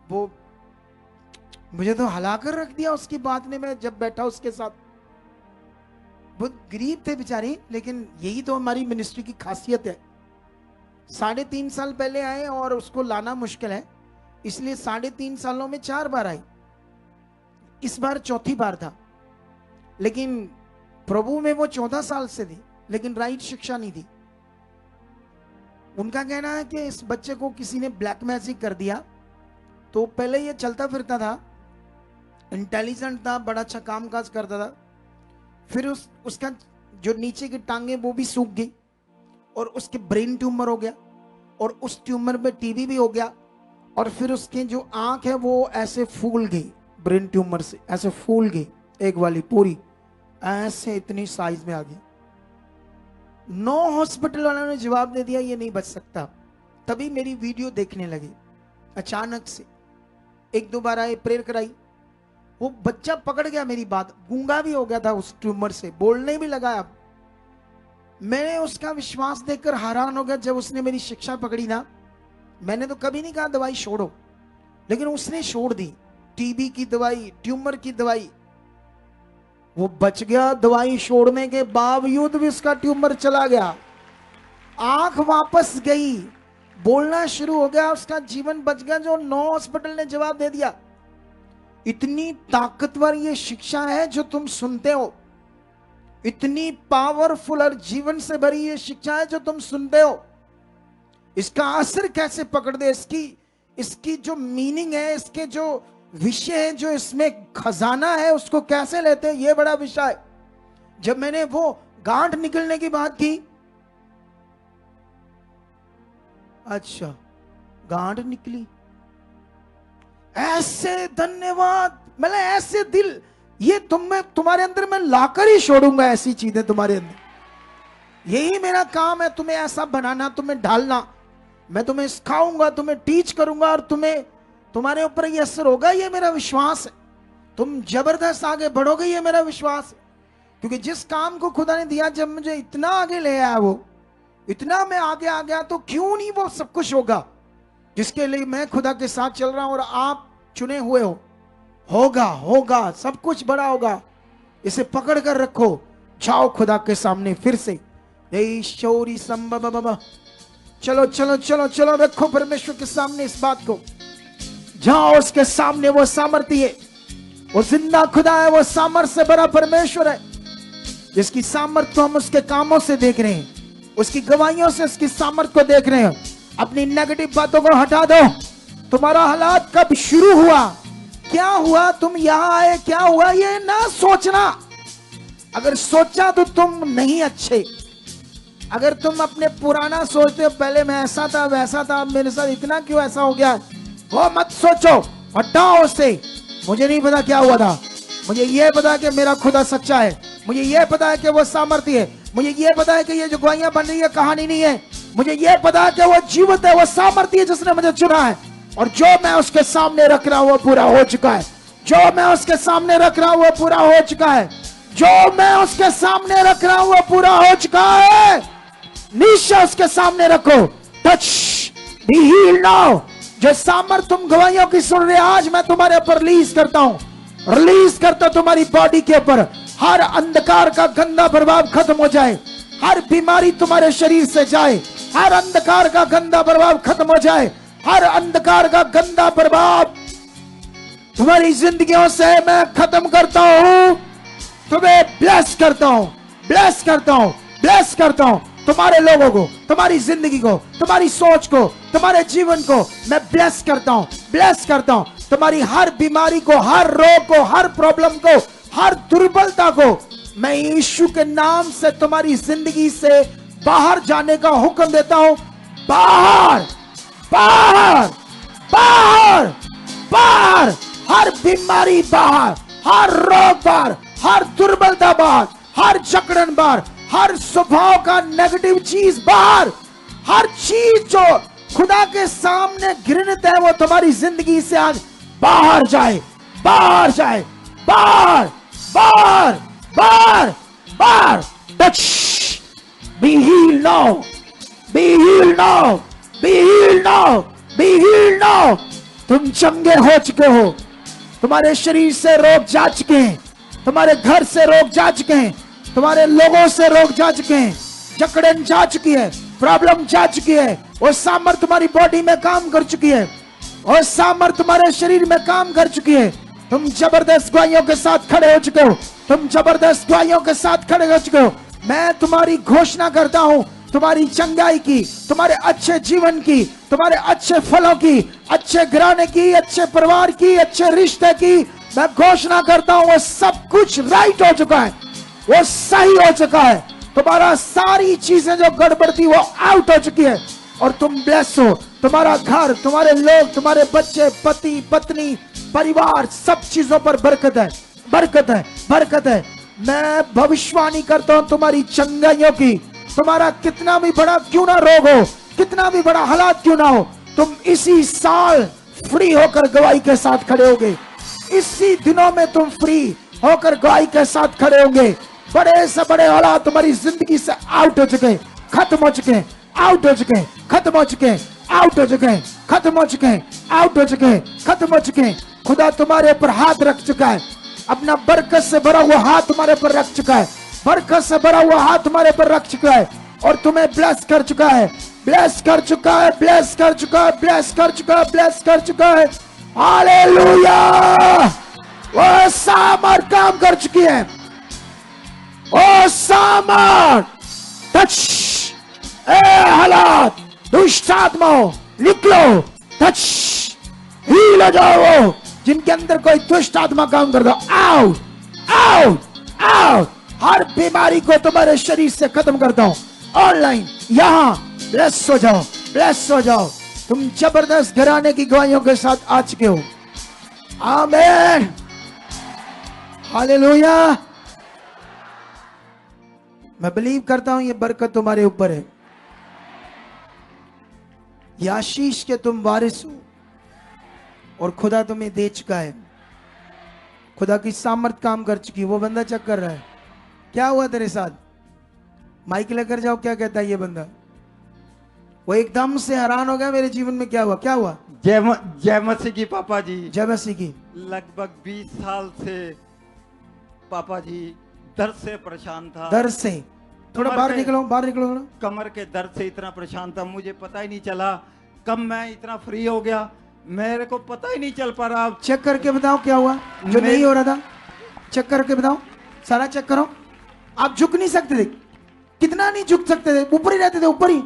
वो मुझे तो हला कर रख दिया उसकी बात ने। मैं जब बैठा उसके साथ, बहुत गरीब थे बेचारे, लेकिन यही तो हमारी मिनिस्ट्री की खासियत है। 3.5 साल पहले आए और उसको लाना मुश्किल है, इसलिए 3.5 सालों में 4 बार आए, इस बार चौथी बार था। लेकिन प्रभु में वो 14 साल से थे, लेकिन राइट शिक्षा नहीं थी। उनका कहना है कि इस बच्चे को किसी ने ब्लैक मैजिक कर दिया। तो पहले ये चलता फिरता था, इंटेलिजेंट था, बड़ा अच्छा कामकाज करता था। फिर उसका जो नीचे की टांगे वो भी सूख गई, और उसके ब्रेन ट्यूमर हो गया, और उस ट्यूमर में टीबी भी हो गया, और फिर उसके जो आंख है वो ऐसे फूल गई, ब्रेन ट्यूमर से ऐसे फूल गई, एक वाली पूरी ऐसे इतनी साइज में आ गई। 9 हॉस्पिटल वालों ने जवाब दे दिया ये नहीं बच सकता। तभी मेरी वीडियो देखने लगे। अचानक से 1-2 बार आए, प्रेयर कराई, वो बच्चा पकड़ गया मेरी बात, गूंगा भी हो गया था उस ट्यूमर से, बोलने भी लगा। अब मैंने उसका विश्वास देखकर हैरान हो गया। जब उसने मेरी शिक्षा पकड़ी ना, मैंने तो कभी नहीं कहा दवाई छोड़ो, लेकिन उसने छोड़ दी। टीबी की दवाई, ट्यूमर की दवाई, वो बच गया। दवाई छोड़ने के बावजूद भी उसका ट्यूमर चला गया, आंख वापस गई, बोलना शुरू हो गया, उसका जीवन बच गया। जो 9 हॉस्पिटल ने जवाब दे दिया। इतनी ताकतवर ये शिक्षा है जो तुम सुनते हो, इतनी पावरफुल और जीवन से भरी ये शिक्षा है जो तुम सुनते हो। इसका असर कैसे पकड़ दे, इसकी जो मीनिंग है, इसके जो विषय है, जो इसमें खजाना है, उसको कैसे लेते हैं, ये बड़ा विषय है। जब मैंने वो गांठ निकलने की बात की, अच्छा गांठ निकली, ऐसे धन्यवाद, मतलब ऐसे दिल, ये तुम्हारे अंदर मैं लाकर ही छोड़ूंगा ऐसी चीजें तुम्हारे अंदर। यही मेरा काम है, तुम्हें ऐसा बनाना, तुम्हें ढालना। मैं तुम्हें सिखाऊंगा, तुम्हें टीच करूंगा, और तुम्हारे ऊपर ये असर होगा, ये मेरा विश्वास है। तुम जबरदस्त आगे बढ़ोगे, ये मेरा विश्वास है। क्योंकि जिस काम को खुदा ने दिया, जब मुझे इतना आगे ले आया, वो इतना मैं आगे आ गया, तो क्यों नहीं वो सब कुछ होगा जिसके लिए मैं खुदा के साथ चल रहा हूं और आप चुने हुए हो। होगा, सब कुछ बड़ा होगा। इसे पकड़ कर रखो, जाओ खुदा के सामने फिर से। शौरी संभव, चलो चलो चलो चलो, रखो परमेश्वर के सामने इस बात को। जाओ उसके सामने, वो सामर्थ्य है, वो जिंदा खुदा है, वो सामर्थ्य से भरा परमेश्वर है, जिसकी सामर्थ्य हम उसके कामों से देख रहे हैं, उसकी गवाहियों से उसकी सामर्थ्य को देख रहे हैं। अपनी नेगेटिव बातों को हटा दो। तुम्हारा हालात कब शुरू हुआ, क्या हुआ, तुम यहां आए, क्या हुआ, ये ना सोचना। अगर सोचा तो तुम नहीं अच्छे। अगर तुम अपने पुराना सोचते हो, पहले मैं ऐसा था वैसा था, मेरे साथ इतना क्यों ऐसा हो गया, वो मत सोचो, हटाओ उसे। मुझे नहीं पता क्या हुआ था, मुझे ये पता कि मेरा खुदा सच्चा है, मुझे ये पता है कि वो सामर्थ्य है, मुझे ये पता है कि ये जो गवाहियां बन रही है कहानी नहीं है, मुझे ये पता है कि वो जीवित है, वो सामर्थ्य है जिसने मुझे चुना है। और जो मैं उसके सामने रख रहा हूं वो पूरा हो चुका है। जो मैं उसके सामने रख रहा हूं वो पूरा हो चुका है। जो मैं उसके सामने रख रहा हूं वो पूरा हो चुका है। नीचे उसके सामने रखो, टच, बी हील्ड नाउ। जो सामर्थ तुम गवाहियों की सुन रहे, आज मैं तुम्हारे ऊपर रिलीज करता हूं, रिलीज करता तुम्हारी बॉडी के ऊपर। हर अंधकार का गंदा प्रभाव खत्म हो जाए, हर बीमारी तुम्हारे शरीर से जाए, हर अंधकार का गंदा प्रभाव खत्म हो जाए, हर अंधकार का गंदा प्रभाव तुम्हारी जिंदगियों से मैं खत्म करता हूं। तुम्हें ब्लेस करता हूं, ब्लेस करता हूं, ब्लेस करता हूं। तुम्हारे लोगों को, तुम्हारी जिंदगी को, तुम्हारी सोच को, तुम्हारे जीवन को मैं ब्लेस करता हूं, ब्लेस करता हूं। तुम्हारी हर बीमारी को, हर रोग को, हर प्रॉब्लम को, हर दुर्बलता को मैं यीशु के नाम से तुम्हारी जिंदगी से बाहर जाने का हुक्म देता हूं। बाहर, बाहर, बाहर, बाहर, हर बीमारी बाहर, हर रोग बाहर, हर दुर्बलता बाहर, हर जकड़न बाहर, हर स्वभाव का नेगेटिव चीज बाहर। हर चीज जो खुदा के सामने घृणित है वो तुम्हारी जिंदगी से आज बाहर जाए, बाहर जाए, बाहर, बाहर, बाहर, बाहर। Touch, be healed now, B healed now, B healed now, B healed now. तुम चंगे हो चुके हो। तुम्हारे शरीर से रोग जा चुके हैं, तुम्हारे घर से रोग जा चुके हैं, तुम्हारे लोगों से रोग जा चुके हैं, जकड़न जा चुकी है, प्रॉब्लम जा चुकी है। वो सामर्थ तुम्हारी बॉडी में काम कर चुकी है, और सामर्थ तुम्हारे शरीर में काम कर चुकी है। तुम जबरदस्त गवाहियों के साथ खड़े हो चुके हो। तुम जबरदस्त गवाहियों के साथ खड़े हो चुके हो। मैं तुम्हारी घोषणा करता हूं, तुम्हारी चंगाई की, तुम्हारे अच्छे जीवन की, तुम्हारे अच्छे फलों की, अच्छे घराने की, अच्छे परिवार की, अच्छे रिश्ते की मैं घोषणा करता हूं। वो सब कुछ राइट हो चुका है, वो सही हो चुका है। तुम्हारा सारी चीजें जो गड़बड़ थी वो आउट हो चुकी है, और तुम ब्लेस हो। तुम्हारा घर, तुम्हारे लोग, तुम्हारे बच्चे, पति पत्नी, परिवार, सब चीजों पर बरकत है, बरकत है, बरकत है। मैं भविष्यवाणी करता हूं तुम्हारी चंगाइयों की। तुम्हारा कितना भी बड़ा क्यों ना रोग हो, कितना भी बड़ा हालात क्यों ना हो, तुम इसी साल फ्री होकर गवाही के साथ खड़े होगे। इसी दिनों में तुम फ्री होकर गवाही के साथ खड़े होंगे। बड़े से बड़े हालात तुम्हारी जिंदगी से आउट हो चुके, खत्म हो चुके, आउट हो चुके, खत्म हो चुके, आउट हो चुके, खत्म हो चुके, आउट हो चुके, खत्म हो चुके। खुदा तुम्हारे ऊपर हाथ रख चुका है, अपना बरकत से भरा हुआ हाथ तुम्हारे ऊपर रख चुका है, बरकत से भरा हुआ हाथ तुम्हारे ऊपर रख चुका है, और तुम्हें ब्लेस कर चुका है, ब्लेस कर चुका है, ब्लेस कर चुका है, ब्लेस कर चुका है, ब्लेस कर चुका है। हालेलुया। वो सामर्थ काम कर चुकी है। ओ सामर्थ टच, ए हालात, दुष्ट आत्माओं निकलो, टच, हील हो जाओ। जिनके अंदर कोई दुष्ट आत्मा काम कर दो, आउट, आउट, आउट। हर बीमारी को तुम्हारे शरीर से खत्म करता हूं। ऑनलाइन यहां ब्लेस हो जाओ, ब्लेस हो जाओ। तुम जबरदस्त घराने की गवाहियों के साथ आ चुके हो। आमीन, हालेलुया। मैं बिलीव करता हूं ये बरकत तुम्हारे ऊपर है। ये आशीष के तुम वारिस हो, और खुदा तुम्हें दे चुका है। खुदा की सामर्थ काम कर चुकी है। वो बंदा चेक कर रहा है, क्या हुआ तेरे साथ? माइक लेकर जाओ, क्या कहता है ये बंदा? वो एकदम से हैरान हो गया, मेरे जीवन में क्या हुआ, क्या हुआ? जय मसीह की पापा जी। जय मसीह की। लगभग 20 साल से पापा जी दर्द से परेशान था। दर्द से? थोड़ा बाहर निकलो, बाहर निकलो थोड़ा। कमर के दर्द से इतना परेशान था, मुझे पता ही नहीं चला कब मैं इतना फ्री हो गया, मेरे को पता ही नहीं चल पा रहा। चेक करके बताओ क्या हुआ जो नहीं हो रहा था। चेक करके बताओ, सारा चेक करो। आप झुक नहीं सकते थे, कितना नहीं झुक सकते थे, ऊपर ही रहते थे, ऊपर ही।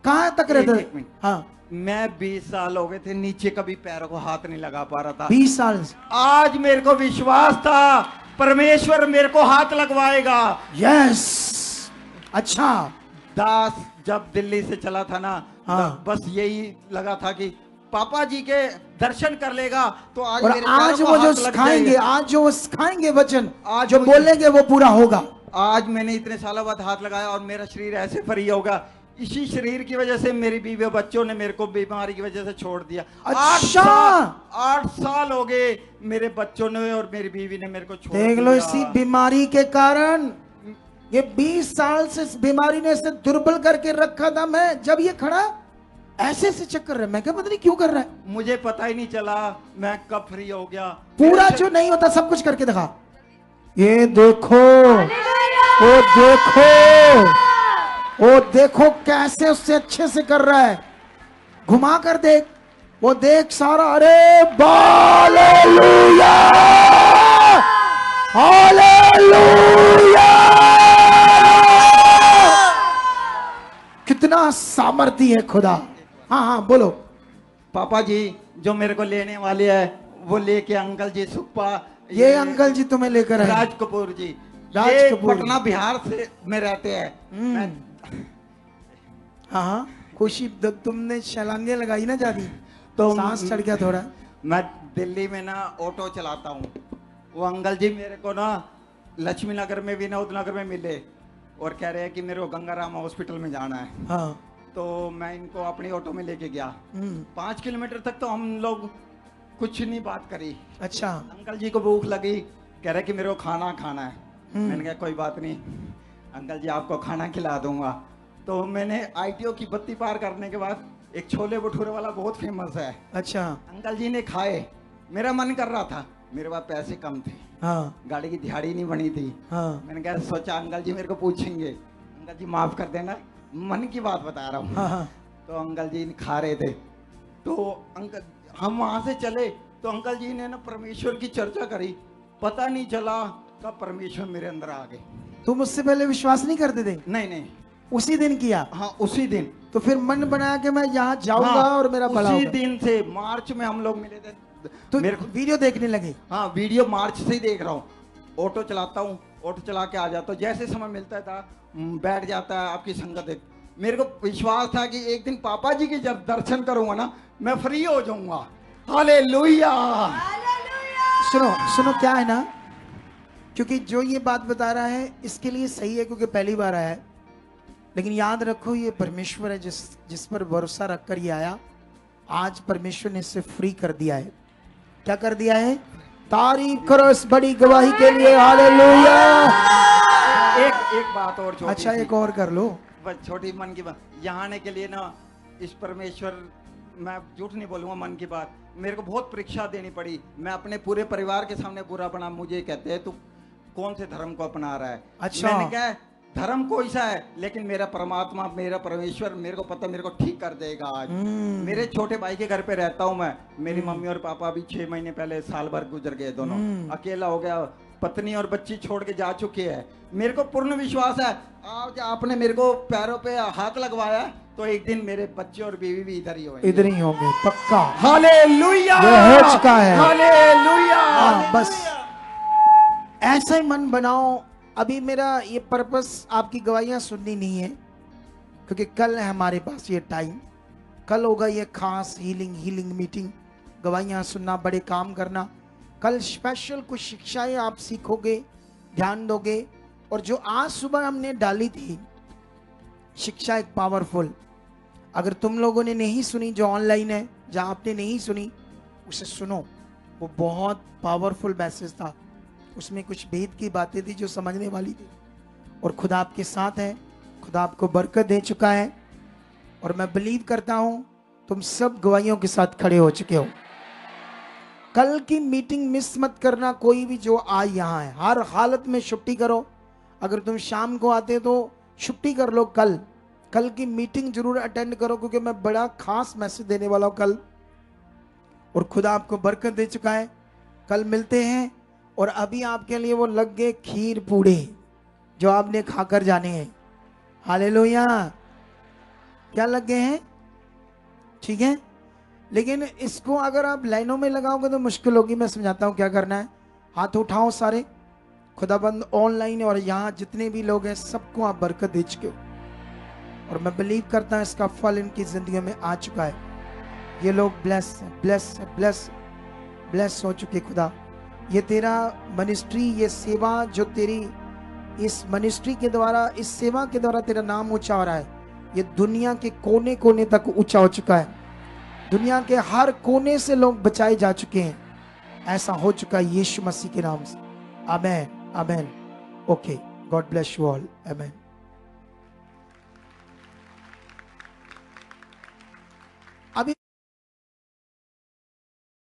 कहां तक रहते थे? हाँ, मैं 20 साल हो गए थे, नीचे कभी पैरों को हाथ नहीं लगा पा रहा था। 20 साल से। आज मेरे को विश्वास था परमेश्वर मेरे को हाथ लगवाएगा। यस, अच्छा। दास जब दिल्ली से चला था ना, हाँ। बस यही लगा था कि पापा जी के दर्शन कर लेगा तो आज और मेरे आज पैरों वो को जो हाथ लग सिखाएंगे, जाएगा। आज जो वो सिखाएंगे वचन, आज जो मुझे- बोलेंगे वो पूरा होगा। आज मैंने इतने सालों बाद हाथ लगाया और मेरा शरीर ऐसे फ्री होगा। इसी शरीर की वजह से मेरी बीवी और बच्चों ने मेरे को बीमारी की वजह से छोड़ दिया। अच्छा। 8 साल हो गए मेरे बच्चों ने और मेरी बीवी ने मेरे को छोड़ दिया। देख लो, इसी बीमारी के कारण ये 20 साल से इस बीमारी ने इसे दुर्बल करके रखा था। मैं जब ये खड़ा ऐसे से चेक कर रहा है, मैं क्या पता नहीं क्यों कर रहा है। मुझे पता ही नहीं चला मैं कब फ्री हो गया। पूरा जो नहीं होता सब कुछ करके दिखा। ये देखो, वो देखो, वो देखो कैसे उससे अच्छे से कर रहा है। घुमा कर देख, वो देख सारा। अरे हालेलुया, हालेलुया। कितना सामर्थी है खुदा। हाँ हाँ बोलो। पापा जी जो मेरे को लेने वाले है वो लेके अंकल जी सुप्पा, ये अंकल जी तुम्हें लेकर आए? राज कपूर जी। राज ये कपूर। पटना बिहार से में रहते हैं। हाँ हाँ, खुशी तुमने छलांगे लगाई ना ज्यादा, तो सांस चढ़ गया थोड़ा। मैं दिल्ली में ना ऑटो चलाता हूँ। वो अंकल जी मेरे को ना लक्ष्मी नगर में विनोद नगर में मिले और कह रहे हैं कि मेरे को गंगाराम हॉस्पिटल में जाना है। हाँ। तो मैं इनको अपनी ऑटो में लेके गया। 5 किलोमीटर तक तो हम लोग कुछ नहीं बात करी। अच्छा। अंकल जी को भूख लगी, कह रहे कि मेरे को खाना खाना है। मैंने कहा कोई बात नहीं अंकल जी आपको खाना खिला दूंगा। तो मैंने ITO की बत्ती पार करने के बाद एक छोले भटूरे वाला बहुत फेमस है। अच्छा। अंकल जी ने खाए, मेरा मन कर रहा था, मेरे पास पैसे कम थे, हाँ गाड़ी की दिहाड़ी नहीं बनी थी। हाँ मैंने कहा सोचा अंकल जी मेरे को पूछेंगे, अंकल जी माफ कर देना, मन की बात बता रहा हूँ। हाँ हाँ। तो अंकल जी खा रहे थे, तो अंकल हम वहां से चले तो अंकल जी ने ना परमेश्वर की चर्चा करी, पता नहीं चला कब परमेश्वर मेरे अंदर आ गए। तुम उससे पहले विश्वास नहीं करते थे? नहीं नहीं, उसी दिन किया? हाँ उसी दिन। तो फिर मन बनाया कि मैं यहाँ जाऊंगा हाँ, और मेरा भला उसी होगा। दिन से मार्च में हम लोग मिले थे। तो मेरे को वीडियो देखने लगे? हाँ वीडियो मार्च से ही देख रहा हूँ। ऑटो चलाता हूँ, ऑटो चला के आ जाता हूँ, जैसे समय मिलता था बैठ जाता है आपकी संगत देख। मेरे को विश्वास था कि एक दिन पापा जी के जब दर्शन करूंगा ना मैं फ्री हो जाऊंगा। हालेलुया। सुनो सुनो, क्या है ना, क्योंकि जो ये बात बता रहा है इसके लिए सही है क्योंकि पहली बार आया है, लेकिन याद रखो ये परमेश्वर है जिस पर भरोसा रखकर ये आया। आज परमेश्वर ने इसे फ्री कर दिया है। क्या कर दिया है? तारीफ करो इस बड़ी गवाही के लिए। हालेलुया। एक बात और छोटी अच्छा सी। एक और कर लो, बस छोटी मन की बात, यहाँ आने के लिए ना इस परमेश्वर, मैं झूठ नहीं बोलूंगा, मन की बात, मेरे को बहुत परीक्षा देनी पड़ी। मैं अपने पूरे परिवार के सामने बुरा बना, मुझे कहते हैं तू कौन से धर्म को अपना रहा है। अच्छा। मैंने कहा धर्म कोई सा है, लेकिन मेरा परमात्मा, मेरा परमेश्वर मेरे को पता, मेरे को ठीक कर देगा आज। मेरे छोटे भाई के घर पे रहता हूँ मैं, मेरी मम्मी और पापा भी 6 महीने पहले साल भर गुजर गए दोनों, अकेला हो गया, पत्नी और बच्ची छोड़ के जा चुके हैं। मेरे को पूर्ण विश्वास है आज आपने मेरे को पैरों पे हाथ लगवाया तो एक दिन मेरे बच्चे और बीवी भी इधर ही होंगे। इधर ही होंगे पक्का। हालेलुया। वो हो चुका है। हालेलुया। हाँ, बस ऐसा ही मन बनाओ। अभी मेरा ये पर्पस आपकी गवाहियां सुननी नहीं है, क्योंकि कल है हमारे पास ये टाइम, कल होगा ये खास हीलिंग मीटिंग, गवाहियां सुनना, बड़े काम करना। कल स्पेशल कुछ शिक्षाएं आप सीखोगे, ध्यान दोगे, और जो आज सुबह हमने डाली थी शिक्षा एक पावरफुल, अगर तुम लोगों ने नहीं सुनी, जो ऑनलाइन है, जहां आपने नहीं सुनी उसे सुनो, वो बहुत पावरफुल मैसेज था। उसमें कुछ भेद की बातें थी जो समझने वाली थी, और खुदा आपके साथ है, खुदा आपको बरकत दे चुका है, और मैं बिलीव करता हूं तुम सब गवाहियों के साथ खड़े हो चुके हो। कल की मीटिंग मिस मत करना, कोई भी जो आज यहाँ है, हर हालत में छुट्टी करो। अगर तुम शाम को आते तो छुट्टी कर लो, कल की मीटिंग जरूर अटेंड करो, क्योंकि मैं बड़ा खास मैसेज देने वाला हूं कल, और खुदा आपको बरकत दे चुका है। कल मिलते हैं, और अभी आपके लिए वो लग गए खीर पूड़े जो आपने खाकर जाने हैं। हालेलुया। क्या लग गए हैं? ठीक है, लेकिन इसको अगर आप लाइनों में लगाओगे तो मुश्किल होगी। मैं समझाता हूं क्या करना है। हाथ उठाओ सारे, खुदाबंद ऑनलाइन और यहाँ जितने भी लोग हैं सबको आप बरकत दे चुके हो, और मैं बिलीव करता हूं इसका फल इनकी जिंदगी में आ चुका है। ये लोग ब्लेस हो चुके। खुदा ये तेरा मिनिस्ट्री, ये सेवा जो तेरी इस मिनिस्ट्री के द्वारा, इस सेवा के द्वारा तेरा नाम ऊंचा हो रहा है, ये दुनिया के कोने कोने तक ऊंचा हो चुका है। दुनिया के हर कोने से लोग बचाए जा चुके हैं। ऐसा हो चुका है यीशु मसीह के नाम से। Amen amen. Okay, God bless you all. Amen.